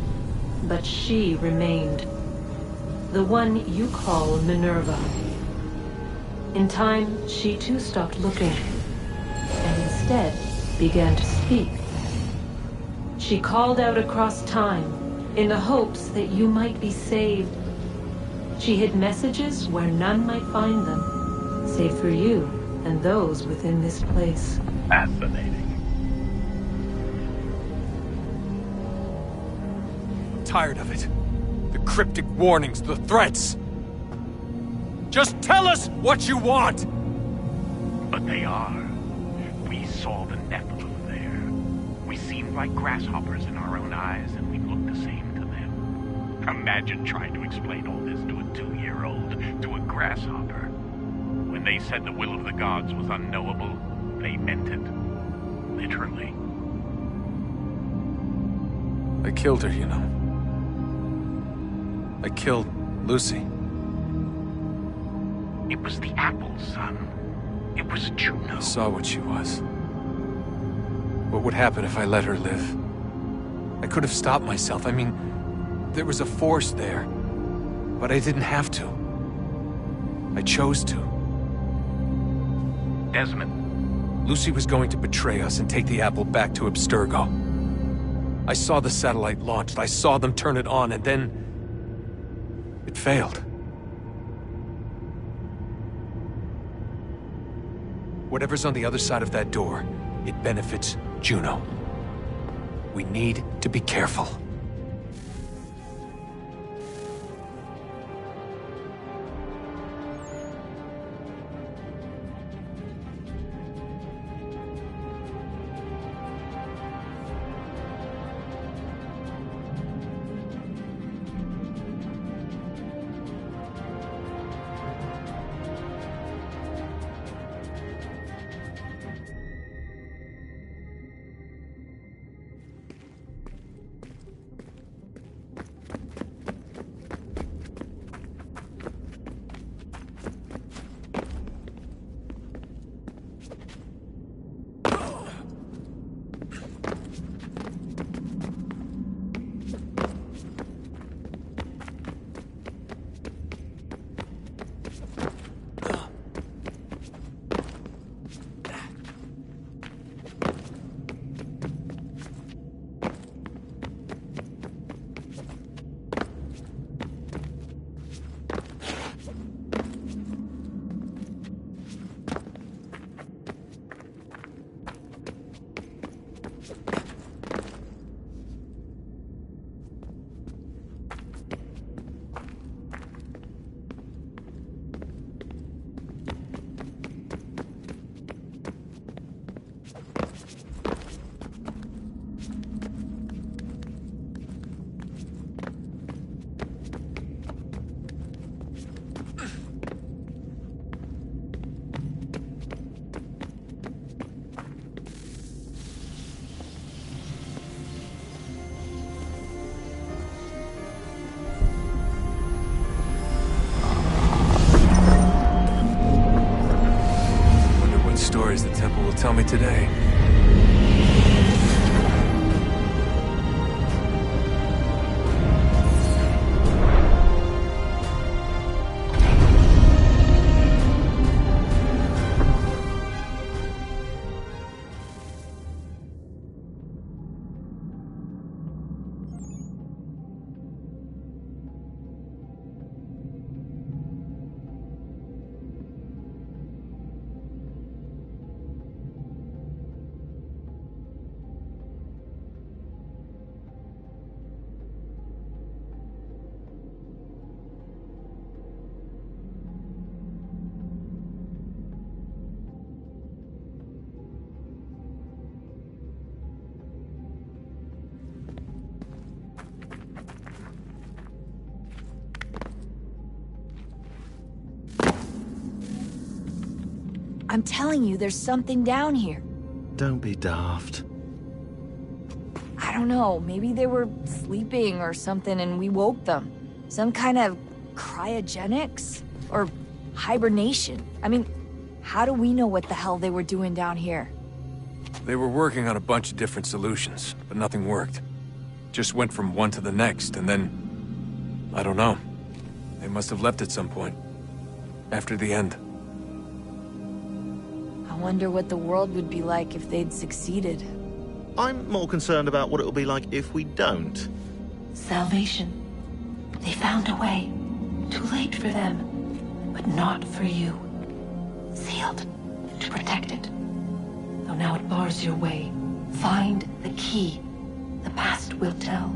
But she remained. The one you call Minerva. In time, she too stopped looking, and instead began to speak. She called out across time, in the hopes that you might be saved. She hid messages where none might find them, save for you and those within this place. Fascinating. Tired of it. The cryptic warnings, the threats. Just tell us what you want! But they are. We saw the Nephilim there. We seemed like grasshoppers in our own eyes, and we looked the same to them. Imagine trying to explain all this to a 2-year-old, to a grasshopper. When they said the will of the gods was unknowable, they meant it. Literally. I killed her, you know. I killed Lucy. It was the apple, son. It was Juno. I saw what she was. What would happen if I let her live? I could have stopped myself. I mean, there was a force there. But I didn't have to. I chose to. Desmond. Lucy was going to betray us and take the apple back to Abstergo. I saw the satellite launched. I saw them turn it on, and then... it failed. Whatever's on the other side of that door, it benefits Juno. We need to be careful. Stories the temple will tell me today. I'm telling you, there's something down here. Don't be daft. I don't know, maybe they were sleeping or something and we woke them. Some kind of cryogenics? Or hibernation? I mean, how do we know what the hell they were doing down here? They were working on a bunch of different solutions, but nothing worked. Just went from one to the next, and then... I don't know. They must have left at some point. After the end. I wonder what the world would be like if they'd succeeded. I'm more concerned about what it'll be like if we don't. Salvation. They found a way. Too late for them, but not for you. Sealed to protect it. Though now it bars your way. Find the key. The past will tell.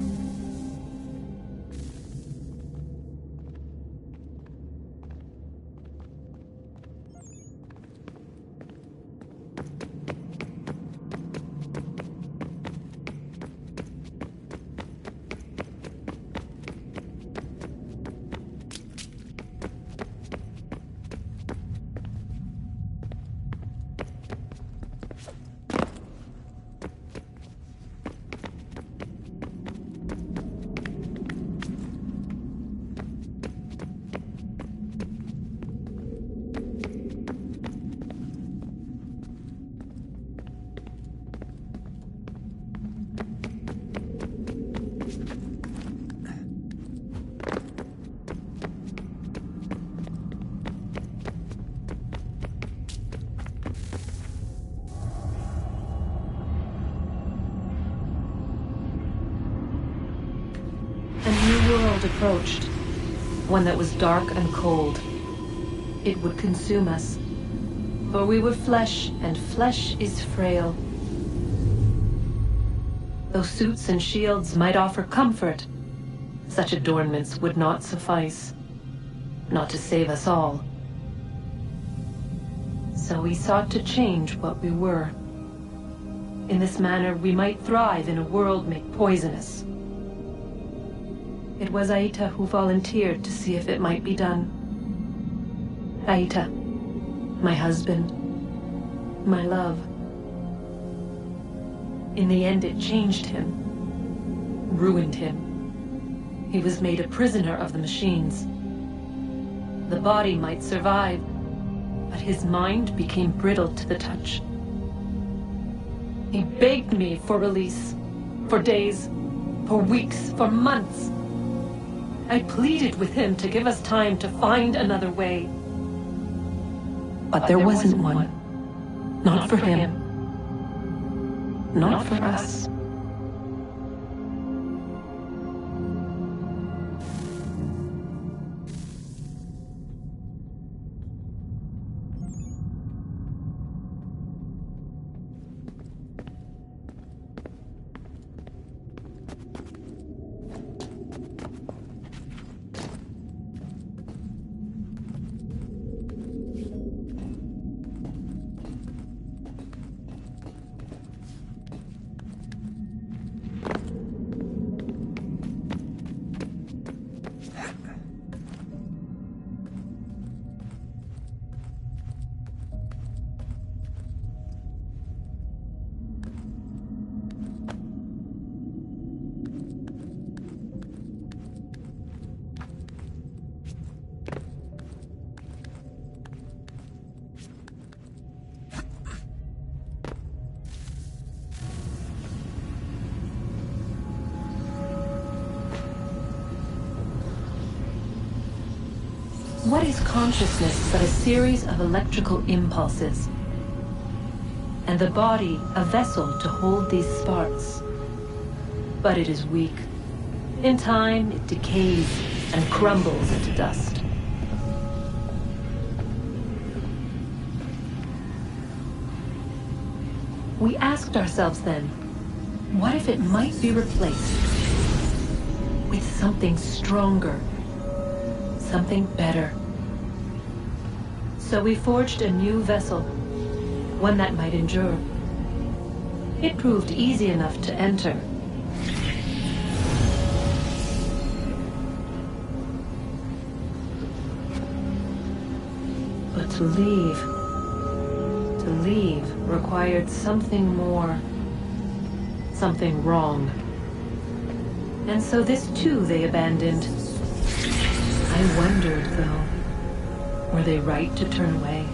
Approached, one that was dark and cold. It would consume us, for we were flesh, and flesh is frail. Though suits and shields might offer comfort, such adornments would not suffice, not to save us all. So we sought to change what we were. In this manner, we might thrive in a world made poisonous. It was Aita who volunteered to see if it might be done. Aita, my husband, my love. In the end, it changed him, ruined him. He was made a prisoner of the machines. The body might survive, but his mind became brittle to the touch. He begged me for release, for days, for weeks, for months. I pleaded with him to give us time to find another way. But there wasn't one. Not for him. Not for us. What is consciousness but a series of electrical impulses? And the body a vessel to hold these sparks. But it is weak. In time, it decays and crumbles into dust. We asked ourselves then, what if it might be replaced with something stronger, something better? So we forged a new vessel, one that might endure. It proved easy enough to enter. But to leave, believe, required something more. Something wrong. And so this too they abandoned. I wondered, though, were they right to turn away?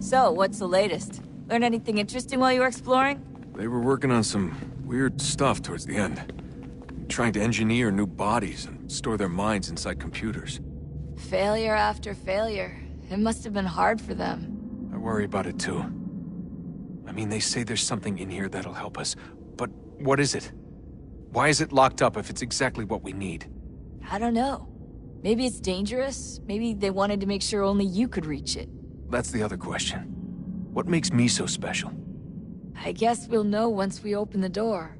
So, what's the latest? Learn anything interesting while you were exploring? They were working on some weird stuff towards the end. Trying to engineer new bodies and store their minds inside computers. Failure after failure. It must have been hard for them. I worry about it too. I mean, they say there's something in here that'll help us, but what is it? Why is it locked up if it's exactly what we need? I don't know. Maybe it's dangerous. Maybe they wanted to make sure only you could reach it. That's the other question. What makes me so special? I guess we'll know once we open the door.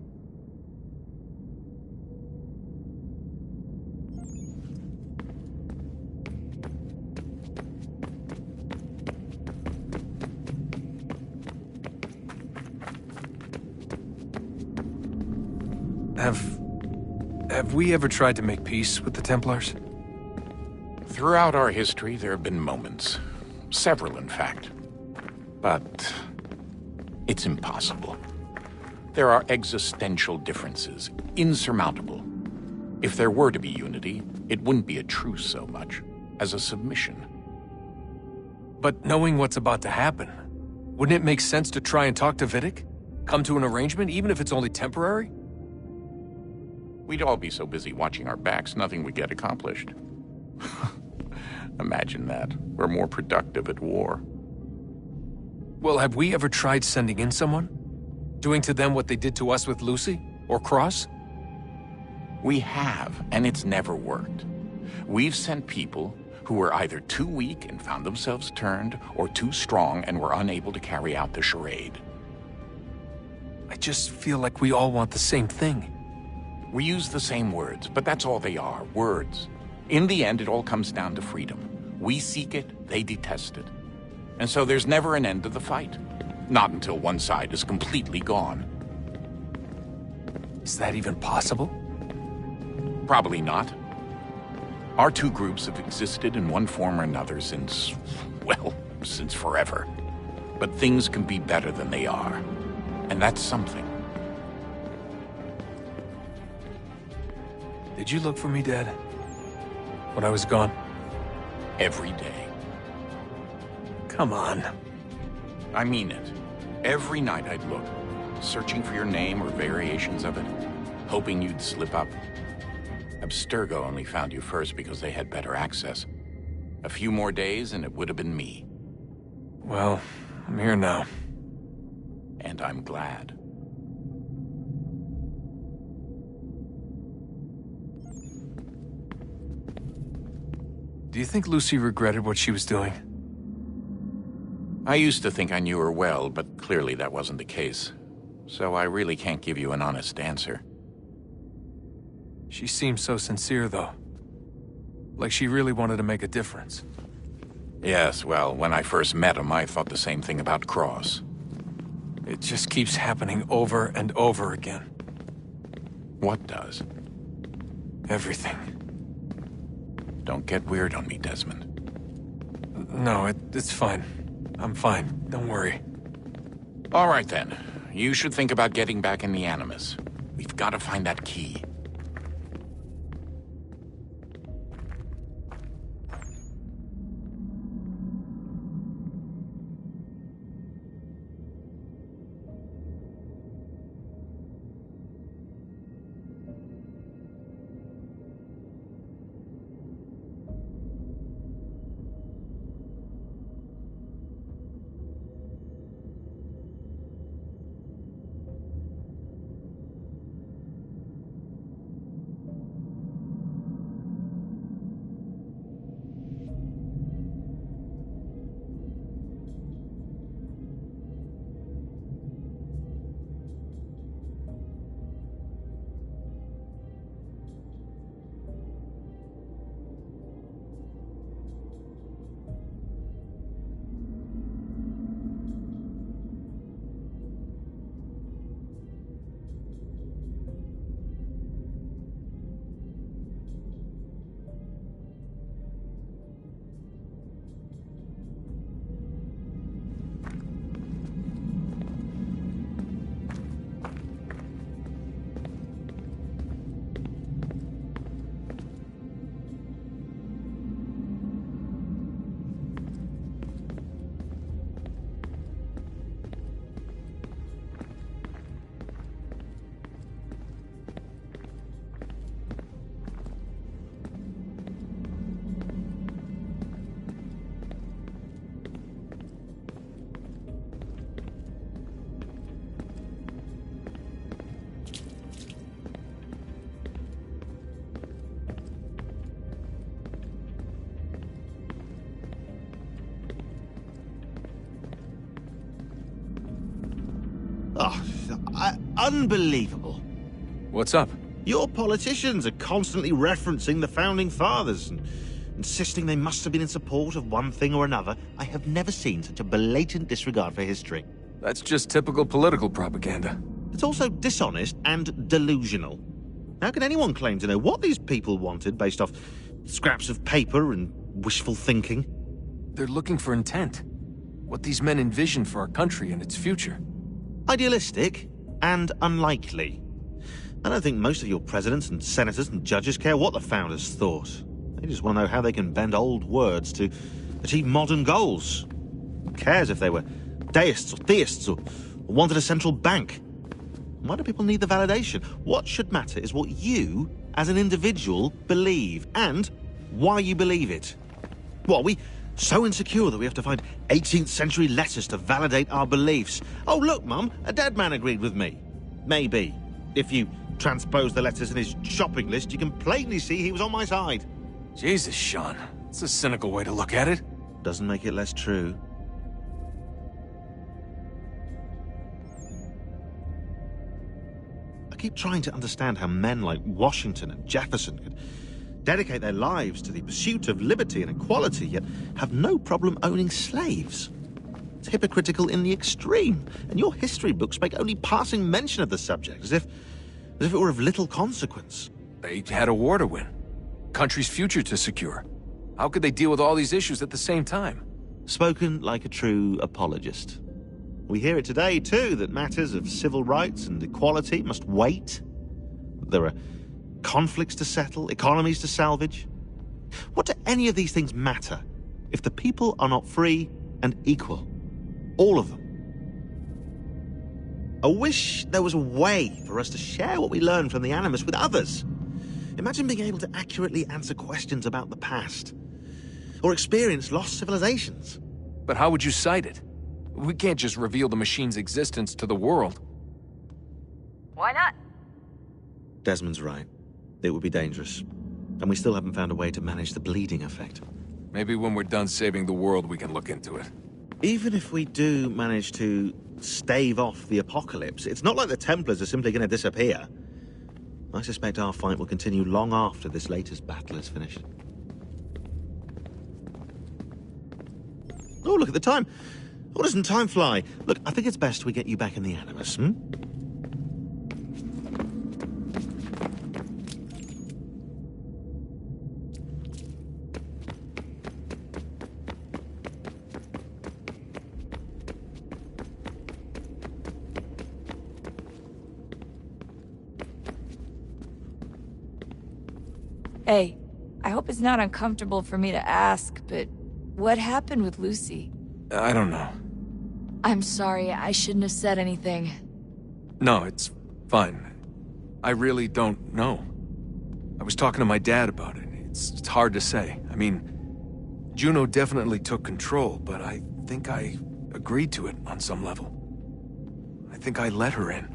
Have we ever tried to make peace with the Templars? Throughout our history, there have been moments. Several, in fact. But it's impossible. There are existential differences, insurmountable. If there were to be unity, it wouldn't be a truce so much as a submission. But knowing what's about to happen, wouldn't it make sense to try and talk to Vidic? Come to an arrangement, even if it's only temporary? We'd all be so busy watching our backs, nothing would get accomplished. Imagine that. We're more productive at war. Well, have we ever tried sending in someone? Doing to them what they did to us with Lucy? Or Cross? We have, and it's never worked. We've sent people who were either too weak and found themselves turned, or too strong and were unable to carry out the charade. I just feel like we all want the same thing. We use the same words, but that's all they are, words. In the end, it all comes down to freedom. We seek it, they detest it. And so there's never an end to the fight. Not until one side is completely gone. Is that even possible? Probably not. Our two groups have existed in one form or another since, well, since forever. But things can be better than they are. And that's something. Did you look for me, Dad? when I was gone? Every day. Come on. I mean it. Every night I'd look, searching for your name or variations of it, hoping you'd slip up. Abstergo only found you first because they had better access. A few more days and it would have been me. Well, I'm here now. And I'm glad. Do you think Lucy regretted what she was doing? I used to think I knew her well, but clearly that wasn't the case. So I really can't give you an honest answer. She seemed so sincere, though. Like she really wanted to make a difference. Yes, well, when I first met him, I thought the same thing about Cross. It just keeps happening over and over again. What does? Everything. Don't get weird on me, Desmond. No, it's fine. I'm fine. Don't worry. All right, then. You should think about getting back in the Animus. We've got to find that key. Unbelievable. What's up? Your politicians are constantly referencing the Founding Fathers and insisting they must have been in support of one thing or another. I have never seen such a blatant disregard for history. That's just typical political propaganda. It's also dishonest and delusional. How can anyone claim to know what these people wanted based off scraps of paper and wishful thinking? They're looking for intent. What these men envision for our country and its future. Idealistic and unlikely. I don't think most of your presidents and senators and judges care what the founders thought. They just want to know how they can bend old words to achieve modern goals. Who cares if they were deists or theists or wanted a central bank? Why do people need the validation? What should matter is what you, as an individual, believe, and why you believe it. What, are we so insecure that we have to find 18th century letters to validate our beliefs? Oh, look, Mum, a dead man agreed with me. Maybe. If you transpose the letters in his shopping list, you can plainly see he was on my side. Jesus, Sean. It's a cynical way to look at it. Doesn't make it less true. I keep trying to understand how men like Washington and Jefferson could dedicate their lives to the pursuit of liberty and equality, yet have no problem owning slaves. It's hypocritical in the extreme, and your history books make only passing mention of the subject, as if it were of little consequence. They had a war to win. Country's future to secure. How could they deal with all these issues at the same time? Spoken like a true apologist. We hear it today, too, that matters of civil rights and equality must wait. There are conflicts to settle, economies to salvage. What do any of these things matter if the people are not free and equal? All of them. I wish there was a way for us to share what we learn from the Animus with others. Imagine being able to accurately answer questions about the past, or experience lost civilizations. But how would you cite it? We can't just reveal the machine's existence to the world. Why not? Desmond's right. It would be dangerous. And we still haven't found a way to manage the bleeding effect. Maybe when we're done saving the world, we can look into it. Even if we do manage to stave off the apocalypse, it's not like the Templars are simply going to disappear. I suspect our fight will continue long after this latest battle is finished. Oh, look at the time. Oh, doesn't time fly? Look, I think it's best we get you back in the Animus, hmm? Hey, I hope it's not uncomfortable for me to ask, but what happened with Lucy? I don't know. I'm sorry, I shouldn't have said anything. No, it's fine. I really don't know. I was talking to my dad about it. It's hard to say. I mean, Juno definitely took control, but I think I agreed to it on some level. I think I let her in.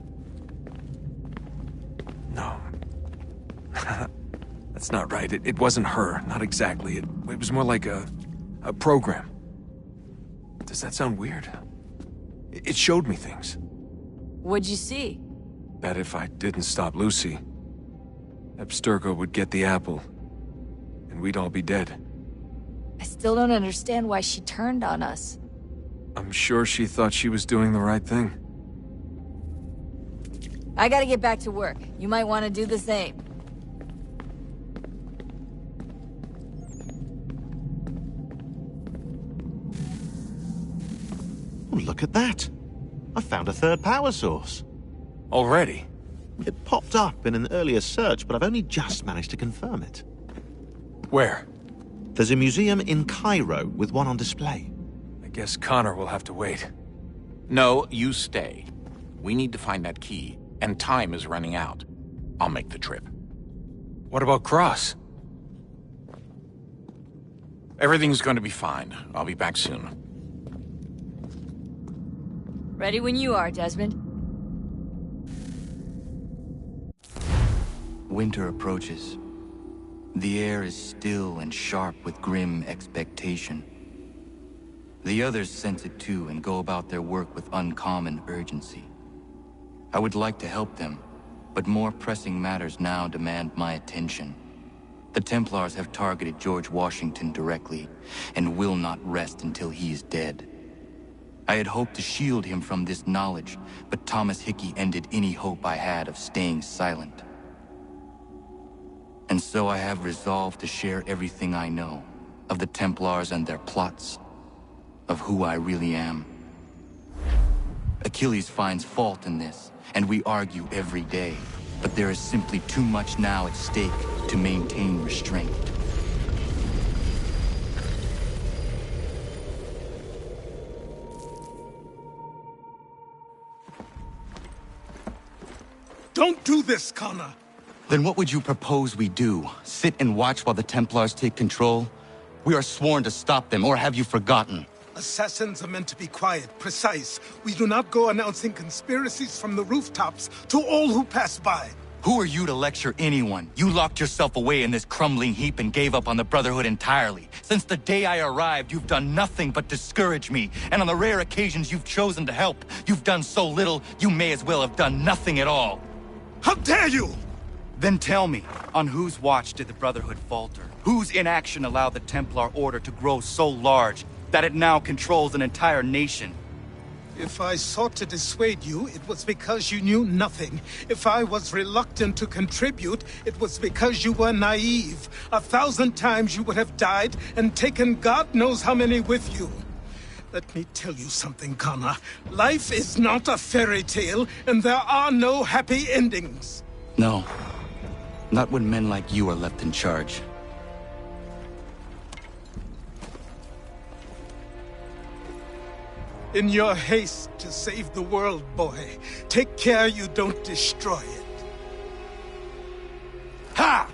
No. That's not right. It wasn't her. Not exactly. It was more like a program. Does that sound weird? It showed me things. What'd you see? That if I didn't stop Lucy, Abstergo would get the apple, and we'd all be dead. I still don't understand why she turned on us. I'm sure she thought she was doing the right thing. I gotta get back to work. You might want to do the same. Oh, look at that. I found a third power source. Already? It popped up in an earlier search, but I've only just managed to confirm it. Where? There's a museum in Cairo with one on display. I guess Connor will have to wait. No, you stay. We need to find that key, and time is running out. I'll make the trip. What about Cross? Everything's going to be fine. I'll be back soon. Ready when you are, Desmond. Winter approaches. The air is still and sharp with grim expectation. The others sense it too and go about their work with uncommon urgency. I would like to help them, but more pressing matters now demand my attention. The Templars have targeted George Washington directly, and will not rest until he is dead. I had hoped to shield him from this knowledge, but Thomas Hickey ended any hope I had of staying silent. And so I have resolved to share everything I know, of the Templars and their plots, of who I really am. Achilles finds fault in this, and we argue every day, but there is simply too much now at stake to maintain restraint. Don't do this, Connor! Then what would you propose we do? Sit and watch while the Templars take control? We are sworn to stop them, or have you forgotten? Assassins are meant to be quiet, precise. We do not go announcing conspiracies from the rooftops to all who pass by. Who are you to lecture anyone? You locked yourself away in this crumbling heap and gave up on the Brotherhood entirely. Since the day I arrived, you've done nothing but discourage me. And on the rare occasions you've chosen to help, you've done so little, you may as well have done nothing at all. How dare you! Then tell me, on whose watch did the Brotherhood falter? Whose inaction allowed the Templar Order to grow so large that it now controls an entire nation? If I sought to dissuade you, it was because you knew nothing. If I was reluctant to contribute, it was because you were naive. 1,000 times you would have died and taken God knows how many with you. Let me tell you something, Connor. Life is not a fairy tale, and there are no happy endings. No. Not when men like you are left in charge. In your haste to save the world, boy, take care you don't destroy it. Ha!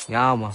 Ja, Mann.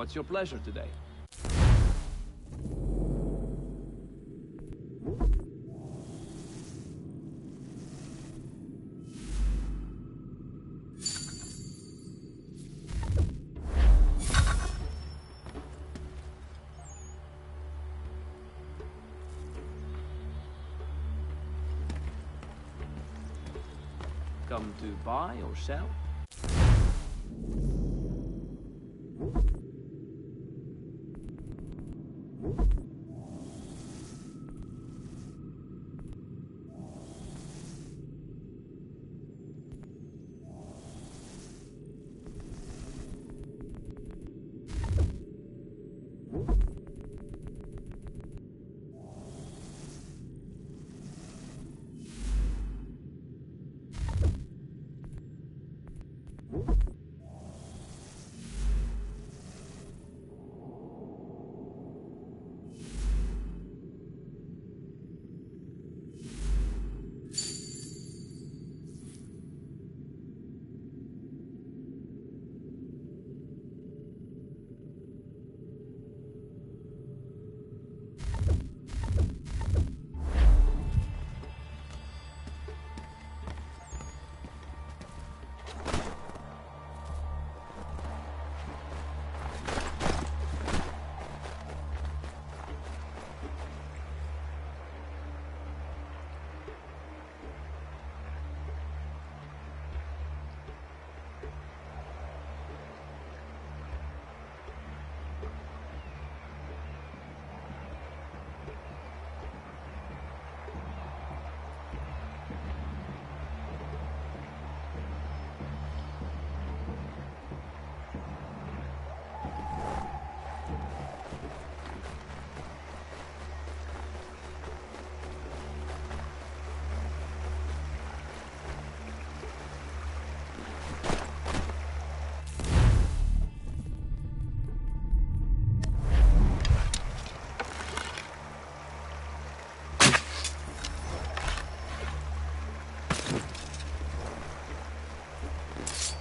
What's your pleasure today? Come to buy or sell?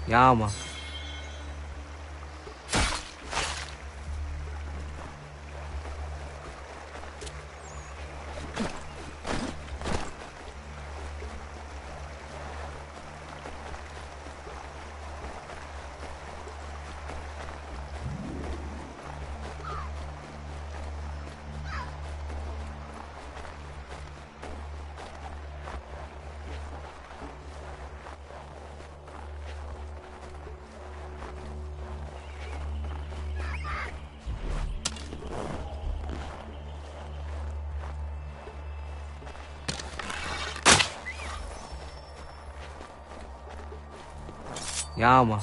Ja, man. Ja, man.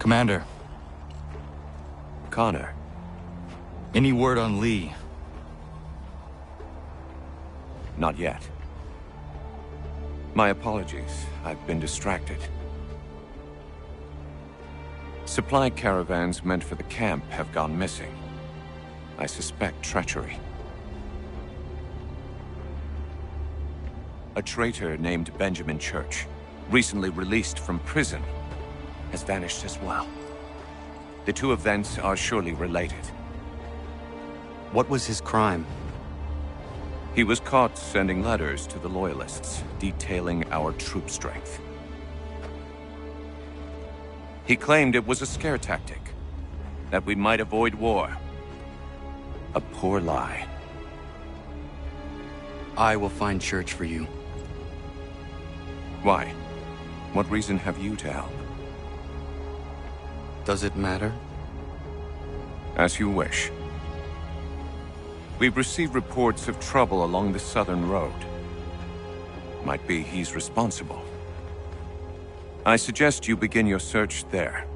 Commander. Connor. Any word on Lee? Not yet. My apologies. I've been distracted. Supply caravans meant for the camp have gone missing. I suspect treachery. A traitor named Benjamin Church, recently released from prison, has vanished as well. The two events are surely related. What was his crime? He was caught sending letters to the Loyalists, detailing our troop strength. He claimed it was a scare tactic, that we might avoid war. A poor lie. I will find Church for you. Why? What reason have you to help? Does it matter? As you wish. We've received reports of trouble along the southern road. Might be he's responsible. I suggest you begin your search there.